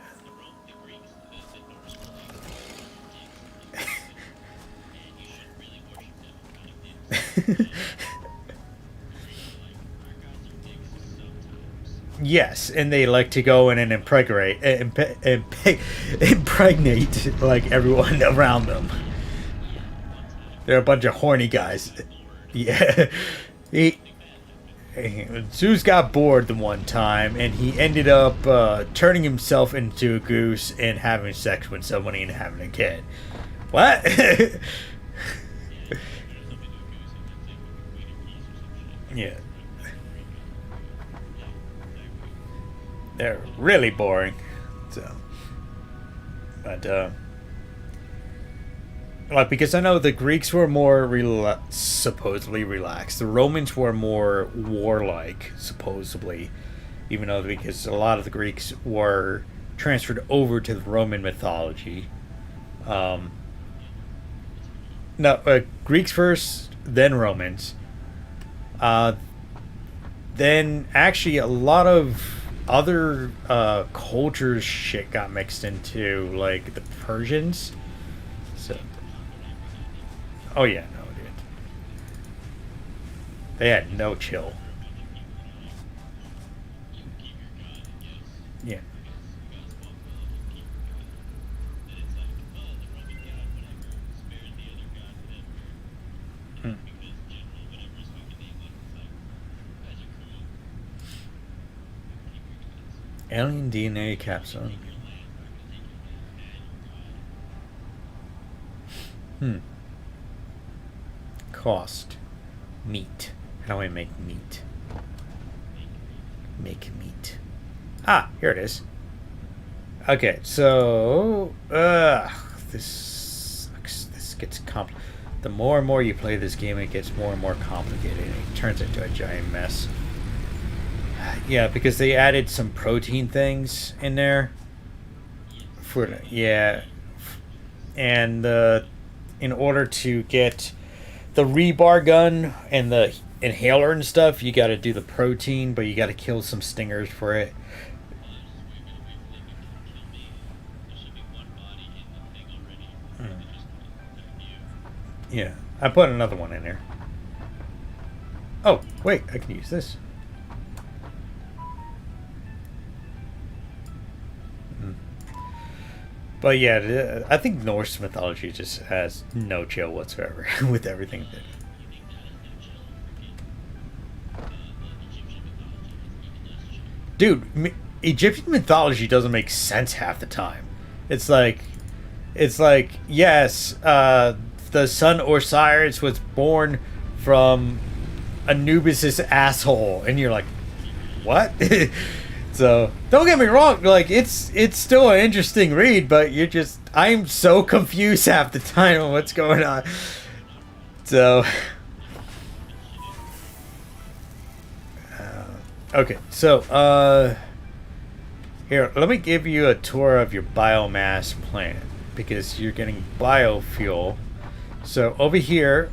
Yes, and they like to go in and impregnate like everyone around them. They're a bunch of horny guys. Yeah, Zeus got bored the one time, and he ended up turning himself into a goose and having sex with somebody and having a kid. What? Yeah. They're really boring. So, but like, because I know the Greeks were more supposedly relaxed. The Romans were more warlike, supposedly, even though because a lot of the Greeks were transferred over to the Roman mythology. No, Greeks first, then Romans. Then actually a lot of other cultures shit got mixed into, like the Persians. So, oh yeah, no, dude, they had no chill. Yeah. Hmm. Alien DNA capsule. Hmm. Cost. Meat. How do I make meat? Make meat. Ah, here it is. Okay, so this sucks. This gets the more and more you play this game, it gets more and more complicated. It turns into a giant mess. Yeah, because they added some protein things in there. For yeah, and in order to get the rebar gun and the inhaler and stuff, you got to do the protein, but you got to kill some stingers for it. Mm. Yeah, I put another one in there. Oh, wait, I can use this. But yeah, I think Norse mythology just has no chill whatsoever with everything. Dude, Egyptian mythology doesn't make sense half the time. It's like, yes, the son Osiris was born from Anubis's asshole, and you're like, what? So don't get me wrong, like it's still an interesting read, but I'm so confused half the time on what's going on. So okay, so here, let me give you a tour of your biomass plant because you're getting biofuel. So over here,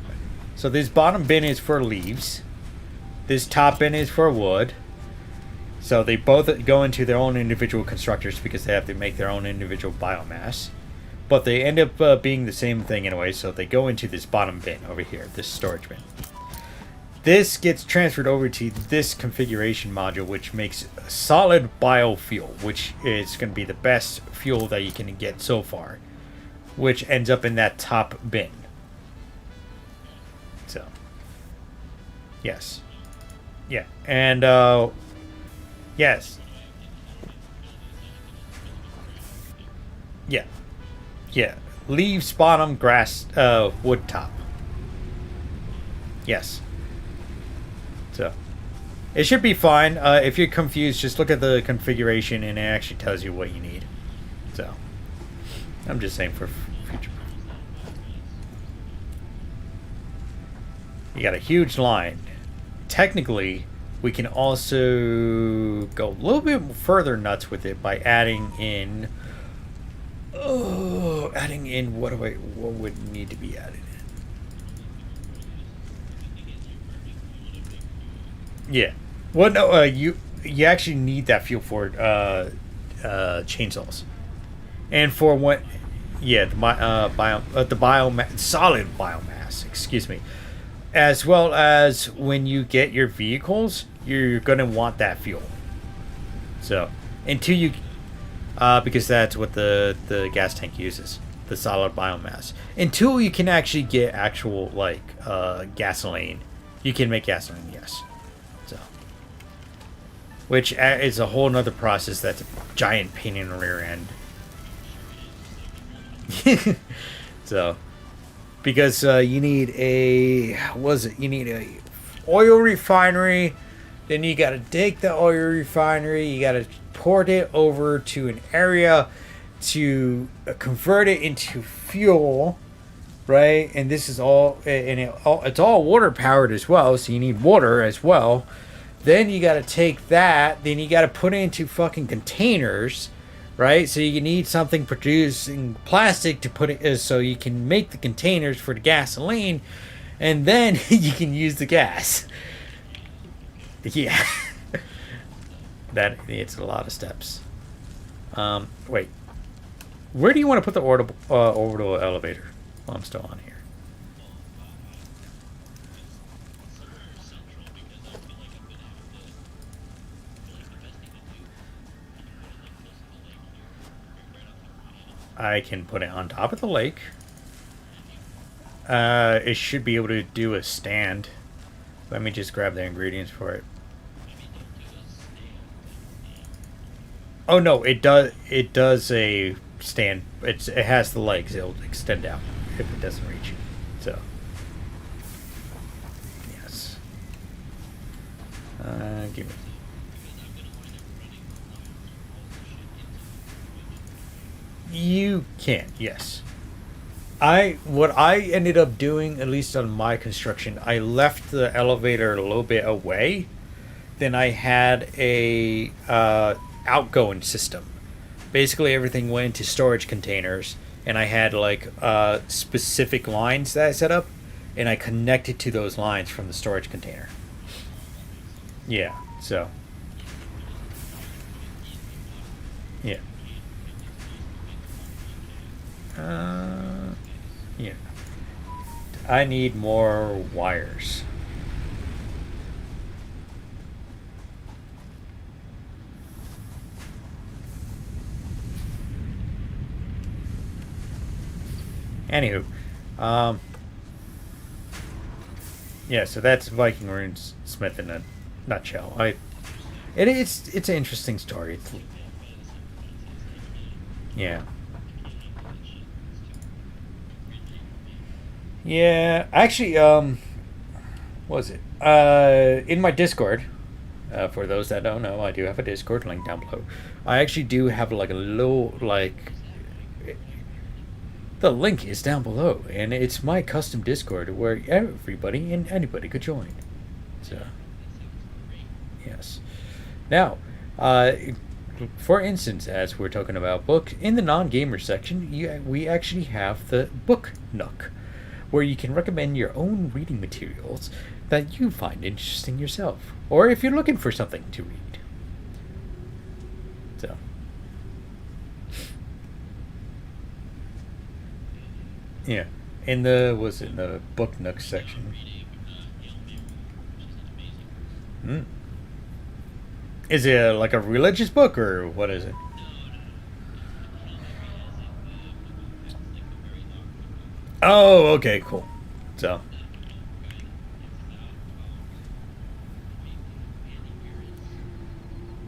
so this bottom bin is for leaves, this top bin is for wood. So they both go into their own individual constructors because they have to make their own individual biomass. But they end up being the same thing anyway, so they go into this bottom bin over here, this storage bin. This gets transferred over to this configuration module, which makes solid biofuel, which is going to be the best fuel that you can get so far, which ends up in that top bin. So, yes. Yeah, and yes. Yeah. Yeah. Leaves bottom, grass, wood top. Yes. So, it should be fine. If you're confused, just look at the configuration and it actually tells you what you need. So, I'm just saying for future. You got a huge line. Technically, we can also go a little bit further nuts with it by adding in. Oh, adding in what would need to be added in? Yeah. Well, no, you actually need that fuel for chainsaws, and for what? Yeah, the biomass, solid biomass. Excuse me. As well as when you get your vehicles, you're gonna want that fuel. So until you, because that's what the gas tank uses, the solid biomass. Until you can actually get actual like gasoline, you can make gasoline. Yes. So, which is a whole nother process that's a giant pain in the rear end. So, because you need a was it? You need a oil refinery. Then you got to take the oil refinery. You got to port it over to an area to convert it into fuel, right? And this is all, and it's all water powered as well. So you need water as well. Then you got to take that. Then you got to put it into fucking containers, right? So you need something producing plastic to put it, so you can make the containers for the gasoline, and then you can use the gas. Yeah, that it's a lot of steps. Wait, where do you want to put the orbital elevator? Well, I'm still on here. I can put it on top of the lake. It should be able to do a stand. Let me just grab the ingredients for it. Oh no, it does. It does a stand. It has the legs. It'll extend out if it doesn't reach you. So yes. Give me. You can, yes. What I ended up doing, at least on my construction, I left the elevator a little bit away. Then I had a outgoing system. Basically, everything went into storage containers, and I had like specific lines that I set up, and I connected to those lines from the storage container. Yeah. So. Yeah. Yeah. I need more wires. Anywho, yeah. So that's Viking Runes Smith in a nutshell. It's an interesting story. Yeah. Yeah, actually, what was it? In my Discord, for those that don't know, I do have a Discord link down below. I actually do have like a little, like, the link is down below, and it's my custom Discord where everybody and anybody could join. So, yes. Now, for instance, as we're talking about books, in the non-gamer section, we actually have the Book Nook, where you can recommend your own reading materials that you find interesting yourself, or if you're looking for something to read. So, yeah, in the Book Nook section. Hmm. Is it like a religious book, or what is it? Oh, okay, cool. So,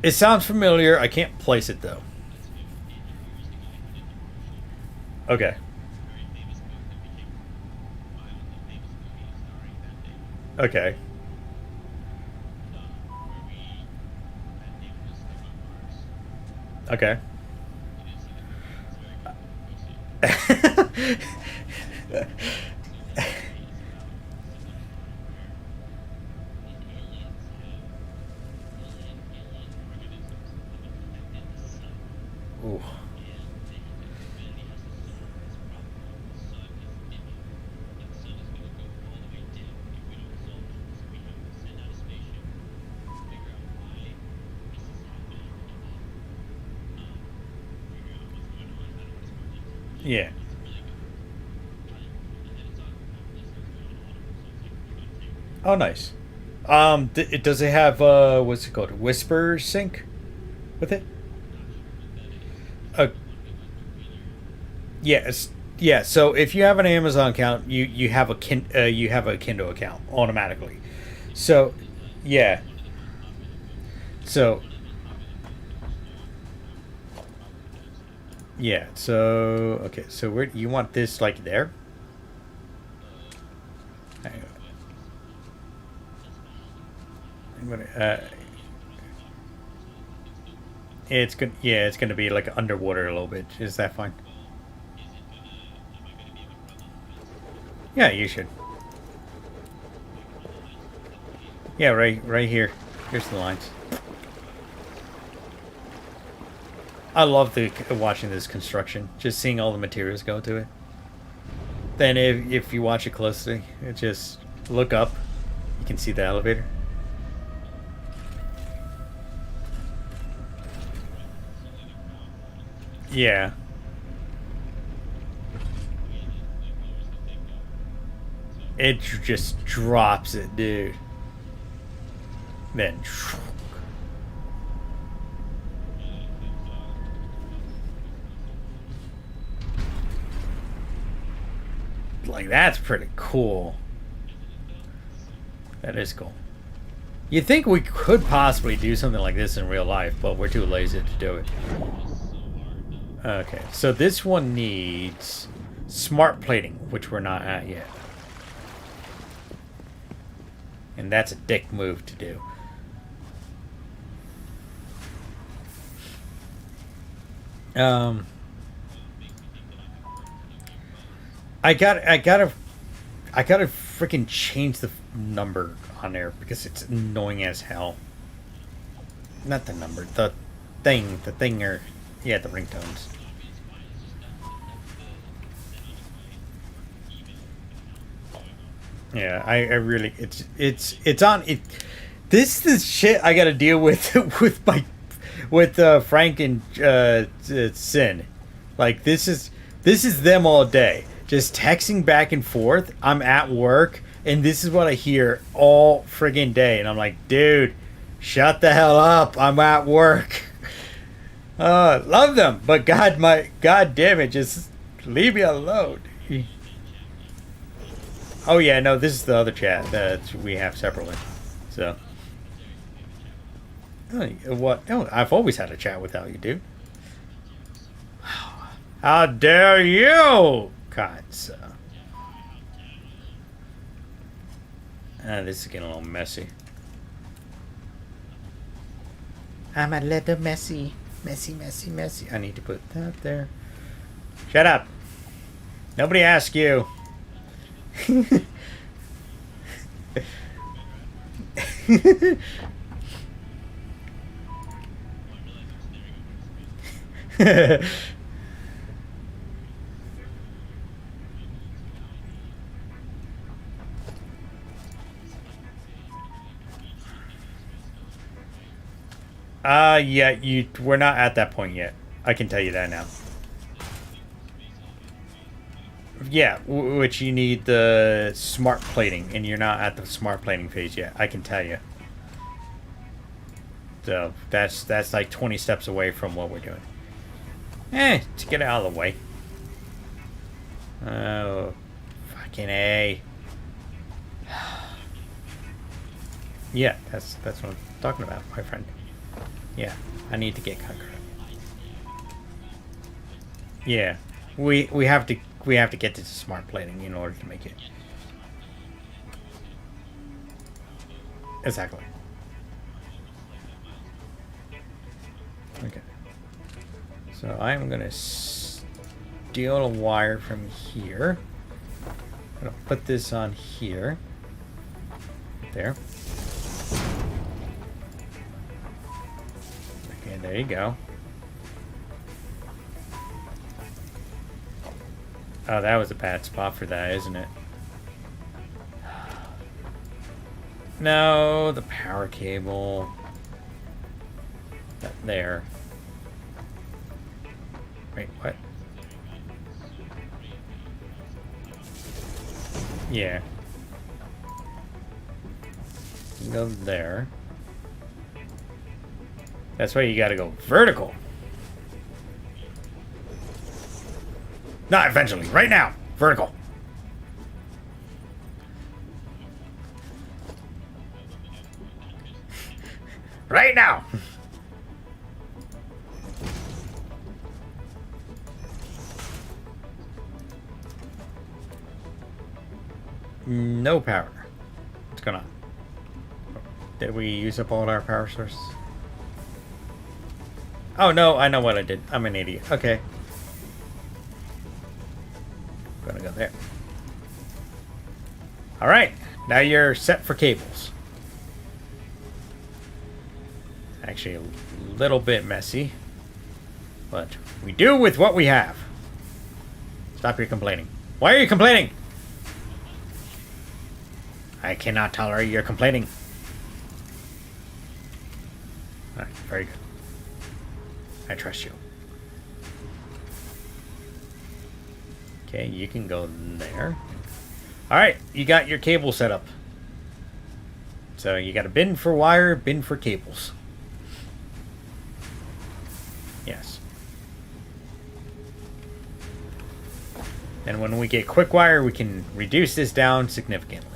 it sounds familiar. I can't place it though. Okay. Okay. Okay. Ooh. Yeah. Oh, nice. Does it have what's it called? Whisper sync with it? Uh, yes. Yeah. So if you have an Amazon account, you have a Kindle account automatically. So, yeah. So, yeah. So, okay. So, where you want this, like, there? I'm gonna, it's good. Yeah, it's gonna be like underwater a little bit. Is that fine? Yeah, you should. Yeah, right here. Here's the lines. I love watching this construction. Just seeing all the materials go to it. Then if you watch it closely, it just look up. You can see the elevator. Yeah. It just drops it, dude. Then. Like, that's pretty cool. That is cool. You'd think we could possibly do something like this in real life, but we're too lazy to do it. Okay, so this one needs smart plating, which we're not at yet. And that's a dick move to do. I gotta freaking change the number on there because it's annoying as hell. Not the number, the thinger. Yeah, the ringtones. Yeah, I really it's on it. This is shit I gotta deal with with Frank and Sin. Like this is them all day. Just texting back and forth. I'm at work and this is what I hear all friggin' day. And I'm like, dude, shut the hell up. I'm at work. Love them, but god damn it, just leave me alone. Oh yeah, no, this is the other chat that we have separately. So, what? No, I've always had a chat without you, dude. How dare you, God, so. This is getting a little messy. I'm a little messy. Messy. I need to put that there. Shut up. Nobody asked you. Yeah, we're not at that point yet. I can tell you that now. Yeah, which you need the smart plating, and you're not at the smart plating phase yet. I can tell you. So that's like 20 steps away from what we're doing. To get out of the way. Oh, fucking A. Yeah, that's what I'm talking about, my friend. Yeah, I need to get concrete. Yeah, we have to get to smart plating in order to make it. Exactly. Okay. So I'm gonna steal a wire from here. I'm gonna put this on here. There. Okay, there you go. Oh, that was a bad spot for that, isn't it? No, the power cable. That there. Wait, what? Yeah. Go there. That's why you gotta go vertical. Not eventually, right now. Vertical. Right now! No power. What's going on? Did we use up all our power sources? Oh no, I know what I did. I'm an idiot. Okay. Gonna go there. Alright, now you're set for cables. Actually, a little bit messy. But we do with what we have. Stop your complaining. Why are you complaining? I cannot tolerate your complaining. Alright, very good. I trust you. Okay, you can go there. Alright, you got your cable set up. So you got a bin for wire, bin for cables. Yes. And when we get quick wire, we can reduce this down significantly.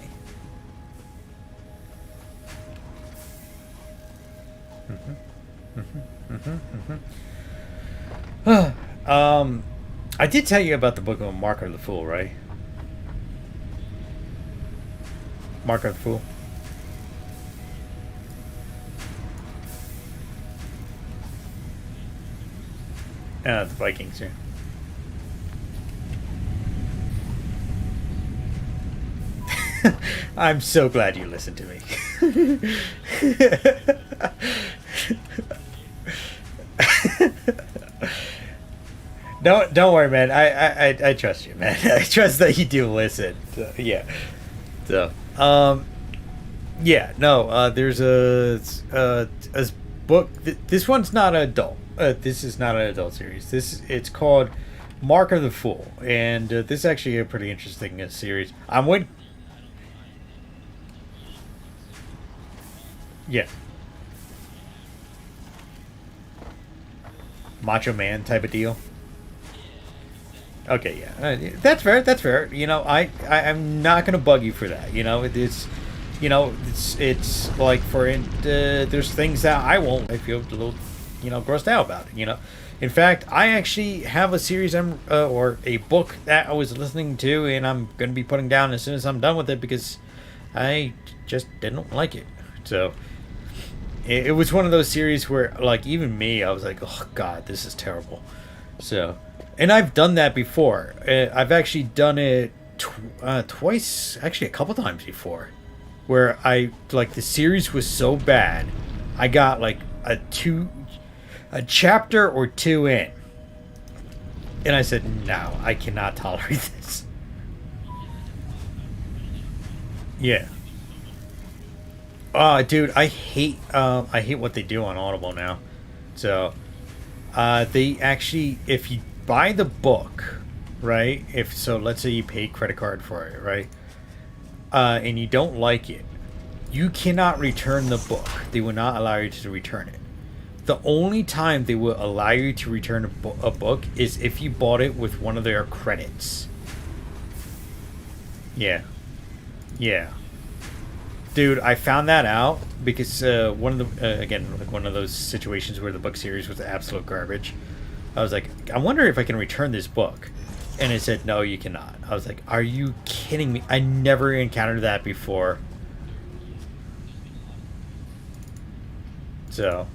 I did tell you about the book of Mark of the Fool, right? Mark of the Fool. The Vikings, yeah. I'm so glad you listened to me. Don't worry, man. I trust you, man. I trust that you do listen. So, yeah. So, yeah. No. There's a book. This one's not an adult. This is not an adult series. It's called Mark of the Fool, and this is actually a pretty interesting series. I'm with. Yeah. Macho Man type of deal. Okay, yeah, that's fair. That's fair. You know, I'm not gonna bug you for that. You know, it's like there's things that I won't. I feel a little, grossed out about it. You know, in fact, I actually have a series or a book that I was listening to, and I'm gonna be putting down as soon as I'm done with it because I just didn't like it. So it was one of those series where, like, even me, I was like, oh God, this is terrible. So. And I've done that before. I've actually done it twice, actually a couple times before, where the series was so bad, I got like a chapter or two in, and I said, no, I cannot tolerate this. Yeah. Dude, I hate what they do on Audible now. So, they actually, if you buy the book, right? Let's say you pay credit card for it, right? And you don't like it, you cannot return the book. They will not allow you to return it. The only time they will allow you to return a book is if you bought it with one of their credits. Yeah. Yeah. Dude, I found that out because one of those situations where the book series was absolute garbage. I was like, I wonder if I can return this book. And it said, no, you cannot. I was like, are you kidding me? I never encountered that before. So.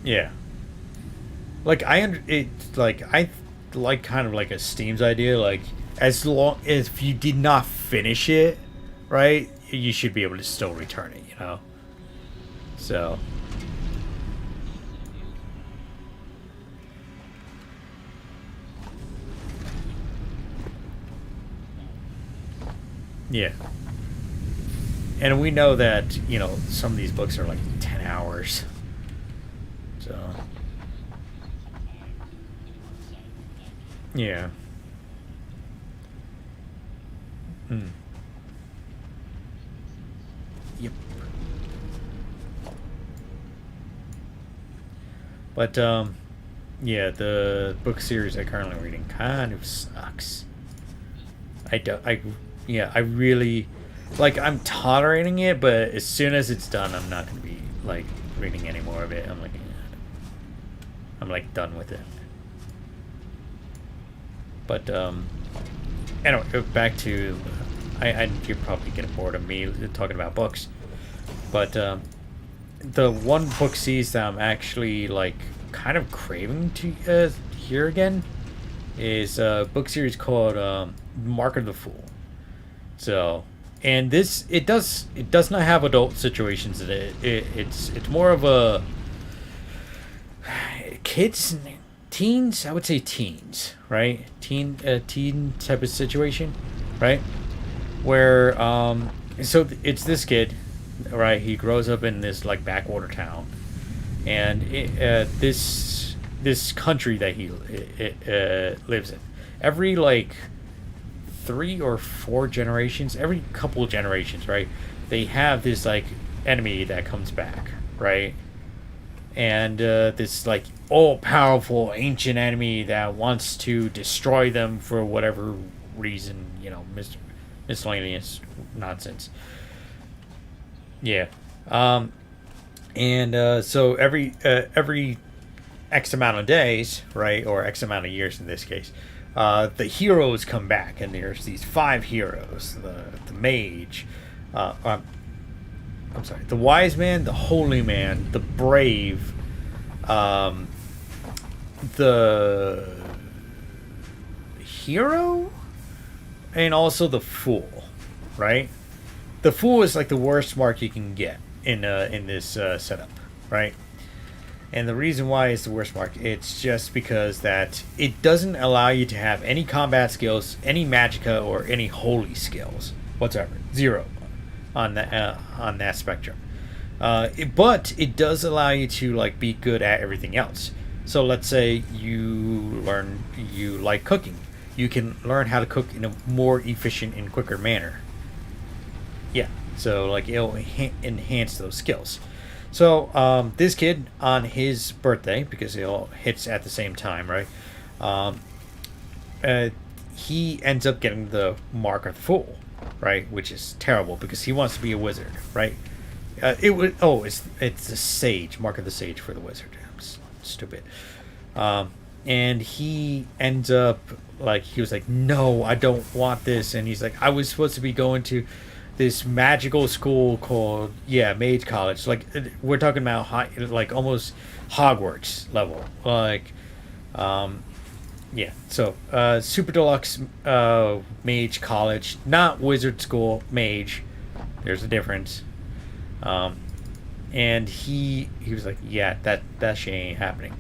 Yeah. Like, I like kind of like a Steam's idea. Like, as long as if you did not finish it, right, you should be able to still return it, So. Yeah. And we know that, some of these books are like 10 hours. So. Yeah. Yep. But, yeah, the book series I'm currently reading kind of sucks. I really, like I'm tolerating it, but as soon as it's done, I'm not gonna be like reading any more of it. I'm like done with it. But anyway, back to you're probably getting bored of me talking about books, but the one book series that I'm actually like kind of craving to hear again is a book series called Mark of the Fool. So, and this it does not have adult situations in it. It's more of a kids, teens. I would say teens, right? Teen type of situation, right? Where it's this kid, right? He grows up in this like backwater town, and this country that he lives in, every like 3 or 4 generations, every couple of generations, right? They have this like enemy that comes back, right? And this like all powerful ancient enemy that wants to destroy them for whatever reason, miscellaneous nonsense. Yeah. And so every X amount of days, right, or X amount of years in this case, the heroes come back, and there's these 5 heroes: the mage, I'm sorry, the wise man, the holy man, the brave, the hero, and also the fool, right? The fool is like the worst mark you can get in this setup, right? And the reason why it's the worst mark, it's just because that it doesn't allow you to have any combat skills, any magicka, or any holy skills whatsoever. Zero on that spectrum. But it does allow you to like be good at everything else. So let's say you like cooking. You can learn how to cook in a more efficient and quicker manner. Yeah. So like it'll enhance those skills. So this kid on his birthday, because it all hits at the same time, right? He ends up getting the Mark of the Fool, right? Which is terrible because he wants to be a wizard, right? It's the Sage, Mark of the Sage for the wizard. I'm stupid. And he ends up like he was like, no, I don't want this, and he's like, I was supposed to be going to this magical school called Mage College. Like we're talking about like almost Hogwarts level. Like, So super deluxe Mage College, not wizard school. Mage. There's a difference. And he was like, yeah, that shit ain't happening.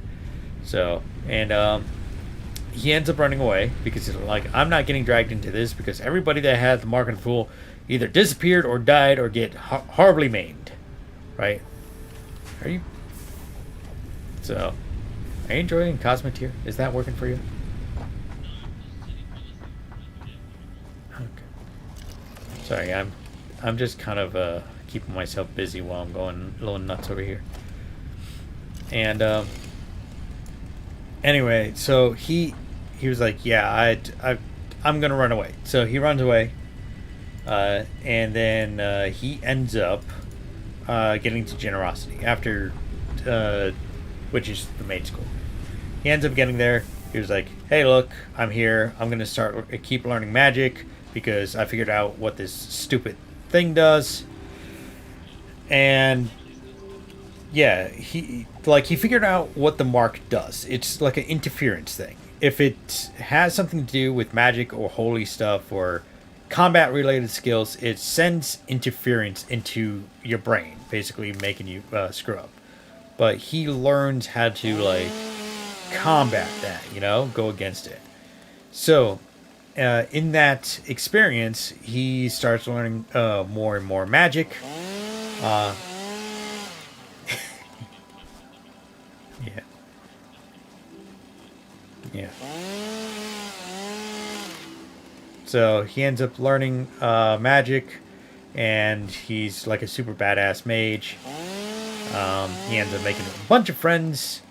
So he ends up running away because he's like, I'm not getting dragged into this because everybody that had the Mark of the Fool either disappeared or died or get horribly maimed, right? Are you enjoying Cosmic Tier? Is that working for you? Okay. Sorry, I'm just kind of keeping myself busy while I'm going a little nuts over here. And anyway, so he was like, yeah, I'm gonna run away. So he runs away. And then he ends up getting to Generosity after, which is the maid school. He ends up getting there. He was like, hey, look, I'm here. I'm going to keep learning magic because I figured out what this stupid thing does. And yeah, he figured out what the mark does. It's like an interference thing. If it has something to do with magic or holy stuff or combat related skills, it sends interference into your brain, basically making you screw up. But he learns how to like combat that, go against it. So in that experience, he starts learning more and more magic. Yeah. So he ends up learning magic, and he's like a super badass mage. He ends up making a bunch of friends,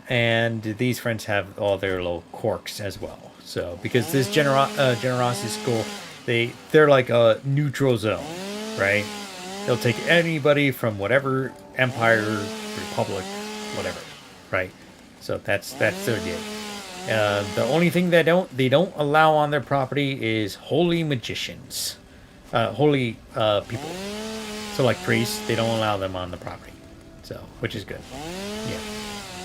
and these friends have all their little quirks as well. So because this generosity school They're like a neutral zone, right? They'll take anybody from whatever empire, republic, whatever, right? So that's their deal. The only thing they don't allow on their property is holy magicians, holy people. So like priests, they don't allow them on the property. So which is good, yeah,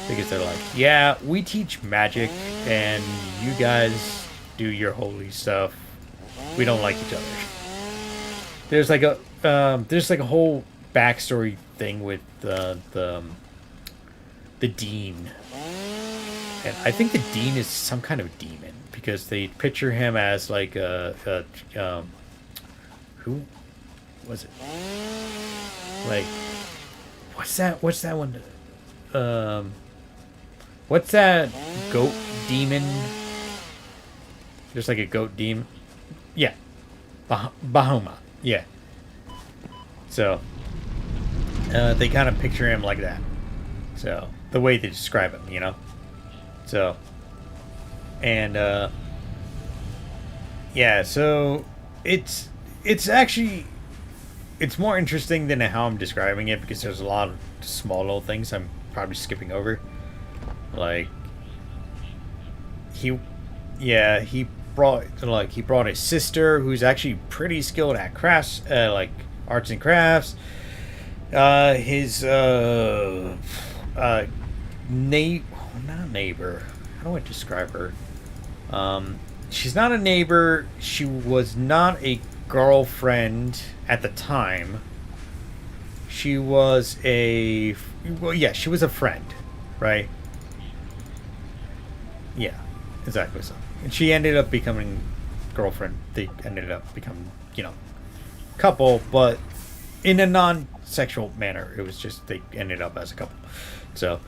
because they're like, yeah, we teach magic, and you guys do your holy stuff. We don't like each other. There's like a whole backstory thing with the dean, and I think the dean is some kind of demon because they picture him as like who was it? Like, What's that one? What's that goat demon? There's like a goat demon. Yeah, Bahoma. Yeah. So they kind of picture him like that. So the way they describe him, you know. So and yeah, so it's actually it's more interesting than how I'm describing it because there's a lot of small little things I'm probably skipping over. Like he brought his sister who's actually pretty skilled at crafts, like arts and crafts. His not neighbor. How do I describe her? She's not a neighbor. She was not a girlfriend at the time. She was she was a friend, right? Yeah, exactly so. And she ended up becoming girlfriend. They ended up becoming, couple, but in a non-sexual manner. It was just they ended up as a couple. So,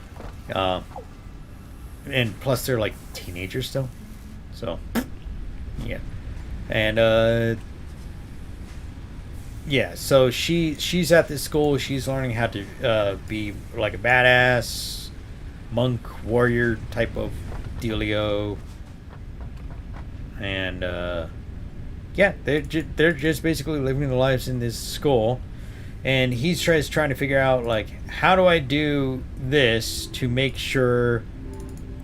and plus they're like teenagers still. So, yeah, and yeah. So she's at this school. She's learning how to be like a badass monk warrior type of dealio, and yeah, they're just basically living their lives in this school, and he's trying to figure out like how do I do this to make sure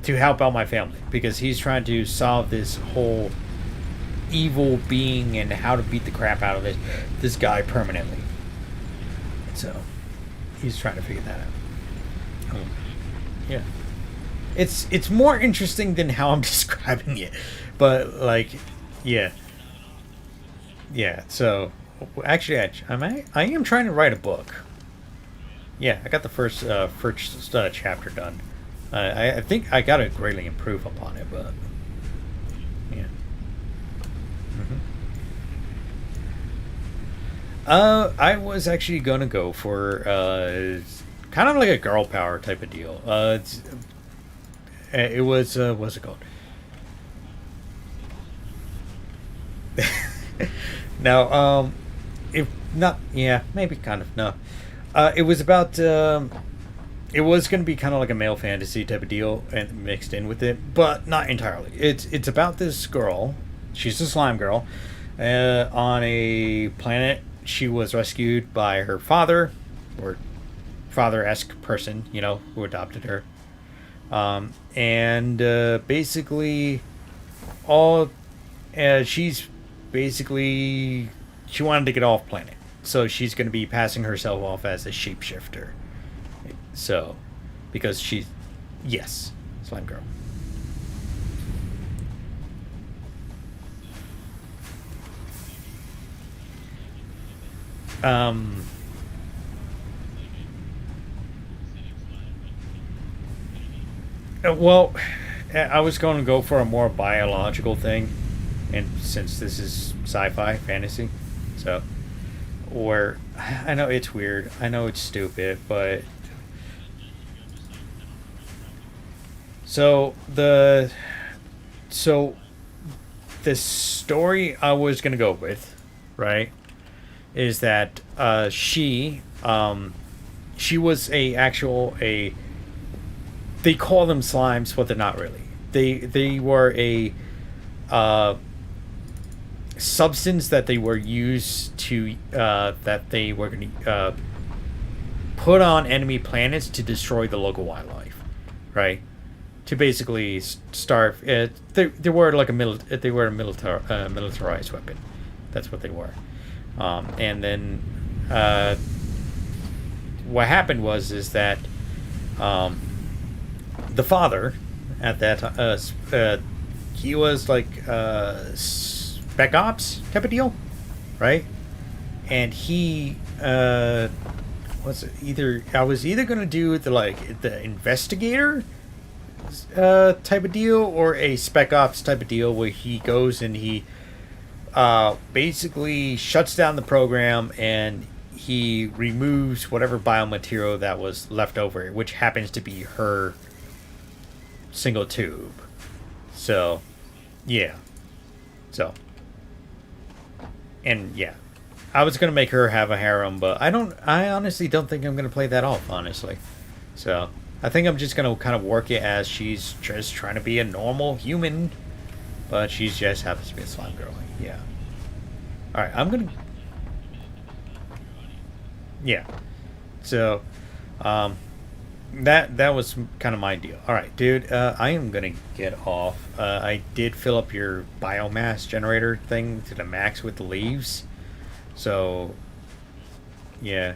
to help out my family because he's trying to solve this whole evil being and how to beat the crap out of this guy permanently. So he's trying to figure that out. Yeah. It's more interesting than how I'm describing it, but like, yeah. So actually, I am trying to write a book. Yeah, I got the first chapter done. I think I gotta greatly improve upon it, but yeah. I was actually gonna go for kind of like a girl power type of deal. It was what's it called? Now, if not, yeah, maybe kind of no. It was about. It was going to be kind of like a male fantasy type of deal and mixed in with it, but not entirely. It's about this girl. She's a slime girl on a planet. She was rescued by her father, or father-esque person, who adopted her. And basically, she's basically she wanted to get off planet, so she's going to be passing herself off as a shapeshifter. So, because yes, slime girl. Well, I was going to go for a more biological thing, and since this is sci-fi fantasy, so, or I know it's weird, I know it's stupid, but so the story I was gonna go with, right, is that she was a they call them slimes, but they're not really. They were substance that they were used to that they were going to put on enemy planets to destroy the local wildlife, right? To basically starve. They were like they were a militarized weapon. That's what they were. And then what happened is that the father at that he was like spec ops type of deal, right? And he was either I was either gonna do the investigator type of deal or a spec ops type of deal where he goes and he basically shuts down the program and he removes whatever biomaterial that was left over, which happens to be her single tube. So, yeah. So, and yeah, I was gonna make her have a harem, but I honestly don't think I'm gonna play that off, honestly. So, I think I'm just gonna kind of work it as she's just trying to be a normal human, but she's just happens to be a slime girl. Yeah. All right, I'm gonna. Yeah. So, that was kind of my deal. All right, dude. I am gonna get off. I did fill up your biomass generator thing to the max with the leaves. So, yeah.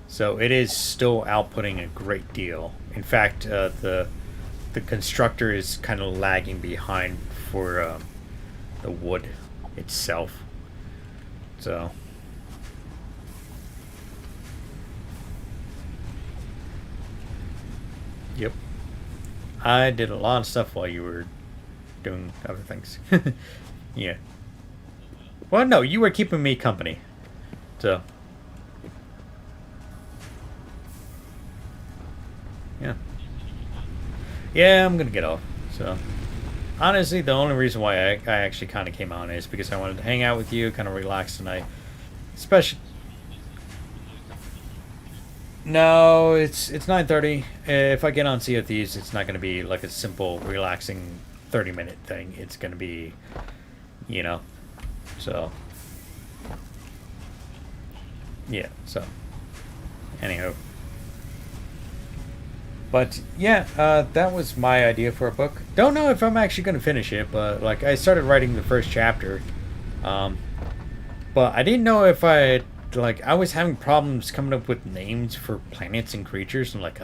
So it is still outputting a great deal. In fact, the constructor is kind of lagging behind for the wood itself. So. Yep. I did a lot of stuff while you were doing other things. Yeah. Well, no, you were keeping me company. So. Yeah. Yeah, I'm gonna get off. So. Honestly, the only reason why I actually kind of came on is because I wanted to hang out with you, kind of relax tonight. Especially. No, it's 9:30. If I get on Sea of Thieves, it's not going to be like a simple, relaxing 30-minute thing. It's going to be, you know, so. Yeah, so. Anywho. But, yeah, that was my idea for a book. Don't know if I'm actually going to finish it, but, like, I started writing the first chapter. But I didn't know if I was having problems coming up with names for planets and creatures. And like,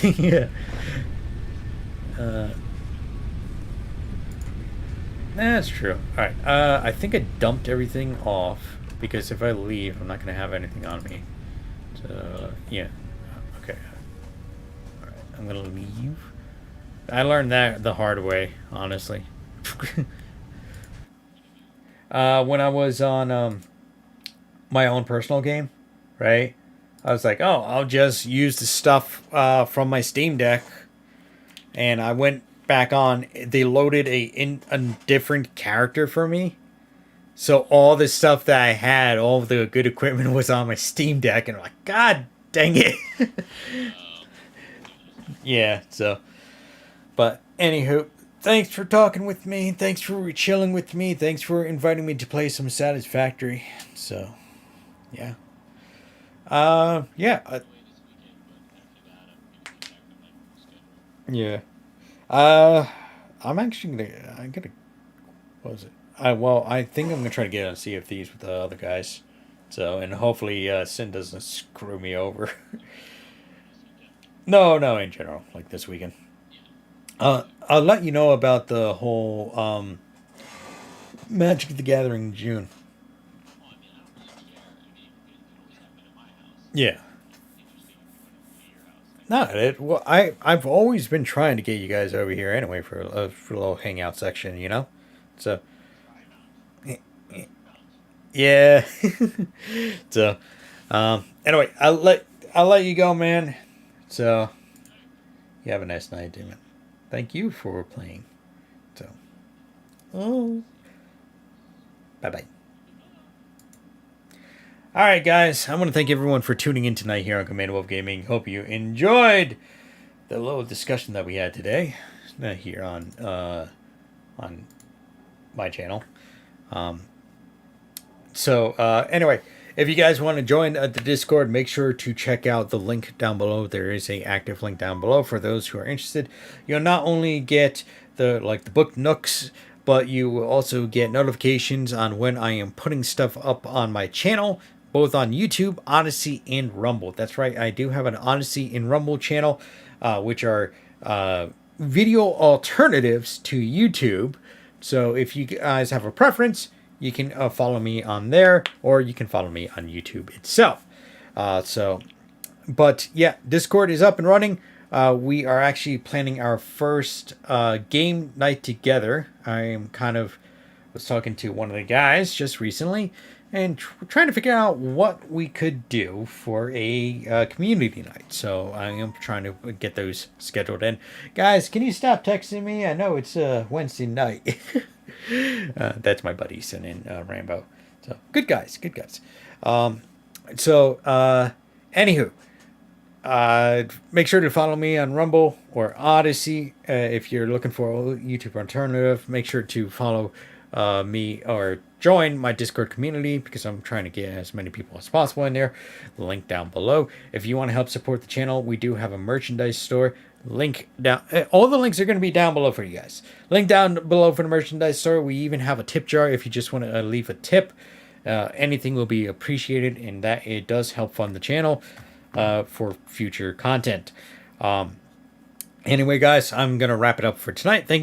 yeah. That's true. Alright, I think I dumped everything off. Because if I leave, I'm not going to have anything on me. So, yeah. Okay. Alright, I'm going to leave. I learned that the hard way, honestly. When I was on my own personal game, right? I was like, oh, I'll just use the stuff from my Steam Deck. And I went back on. They loaded a different character for me. So all the stuff that I had, all of the good equipment was on my Steam Deck. And I'm like, God dang it. Yeah, so. But anywho, thanks for talking with me. Thanks for chilling with me. Thanks for inviting me to play some Satisfactory. So, yeah. Yeah. Yeah. I'm actually gonna. What was it? Well, I think I'm gonna try to get on Sea of Thieves with the other guys. So, and hopefully, Sin doesn't screw me over. No, in general, like this weekend. I'll let you know about the whole Magic the Gathering in June. Yeah. No, well, I've always been trying to get you guys over here anyway for a little hangout section, you know. So yeah. So anyway, I'll let you go, man. So you have a nice night, Damon. Thank you for playing. So oh, bye bye. All right, guys. I want to thank everyone for tuning in tonight here on Command Wolf Gaming. Hope you enjoyed the little discussion that we had today here on my channel. Anyway, if you guys want to join the Discord, make sure to check out the link down below. There is a active link down below for those who are interested. You'll not only get the book nooks, but you will also get notifications on when I am putting stuff up on my channel, both on YouTube, Odyssey, and Rumble. That's right, I do have an Odyssey and Rumble channel, which are video alternatives to YouTube. So if you guys have a preference, you can follow me on there, or you can follow me on YouTube itself. But yeah, Discord is up and running. We are actually planning our first game night together. I was talking to one of the guys just recently and trying to figure out what we could do for a community night. So I am trying to get those scheduled in. Guys, can you stop texting me? I know it's Wednesday night. That's my buddy sending Rambo. So good guys. Anywho, make sure to follow me on Rumble or Odyssey. If you're looking for a YouTube alternative, make sure to follow me or join my Discord community, because I'm trying to get as many people as possible in there. The link down below. If you want to help support the channel, we do have a merchandise store. Link down. All the links are going to be down below for you guys. Link down below for the merchandise store. We even have a tip jar if you just want to leave a tip. Anything will be appreciated, and that it does help fund the channel for future content. Anyway, guys, I'm going to wrap it up for tonight. Thank you.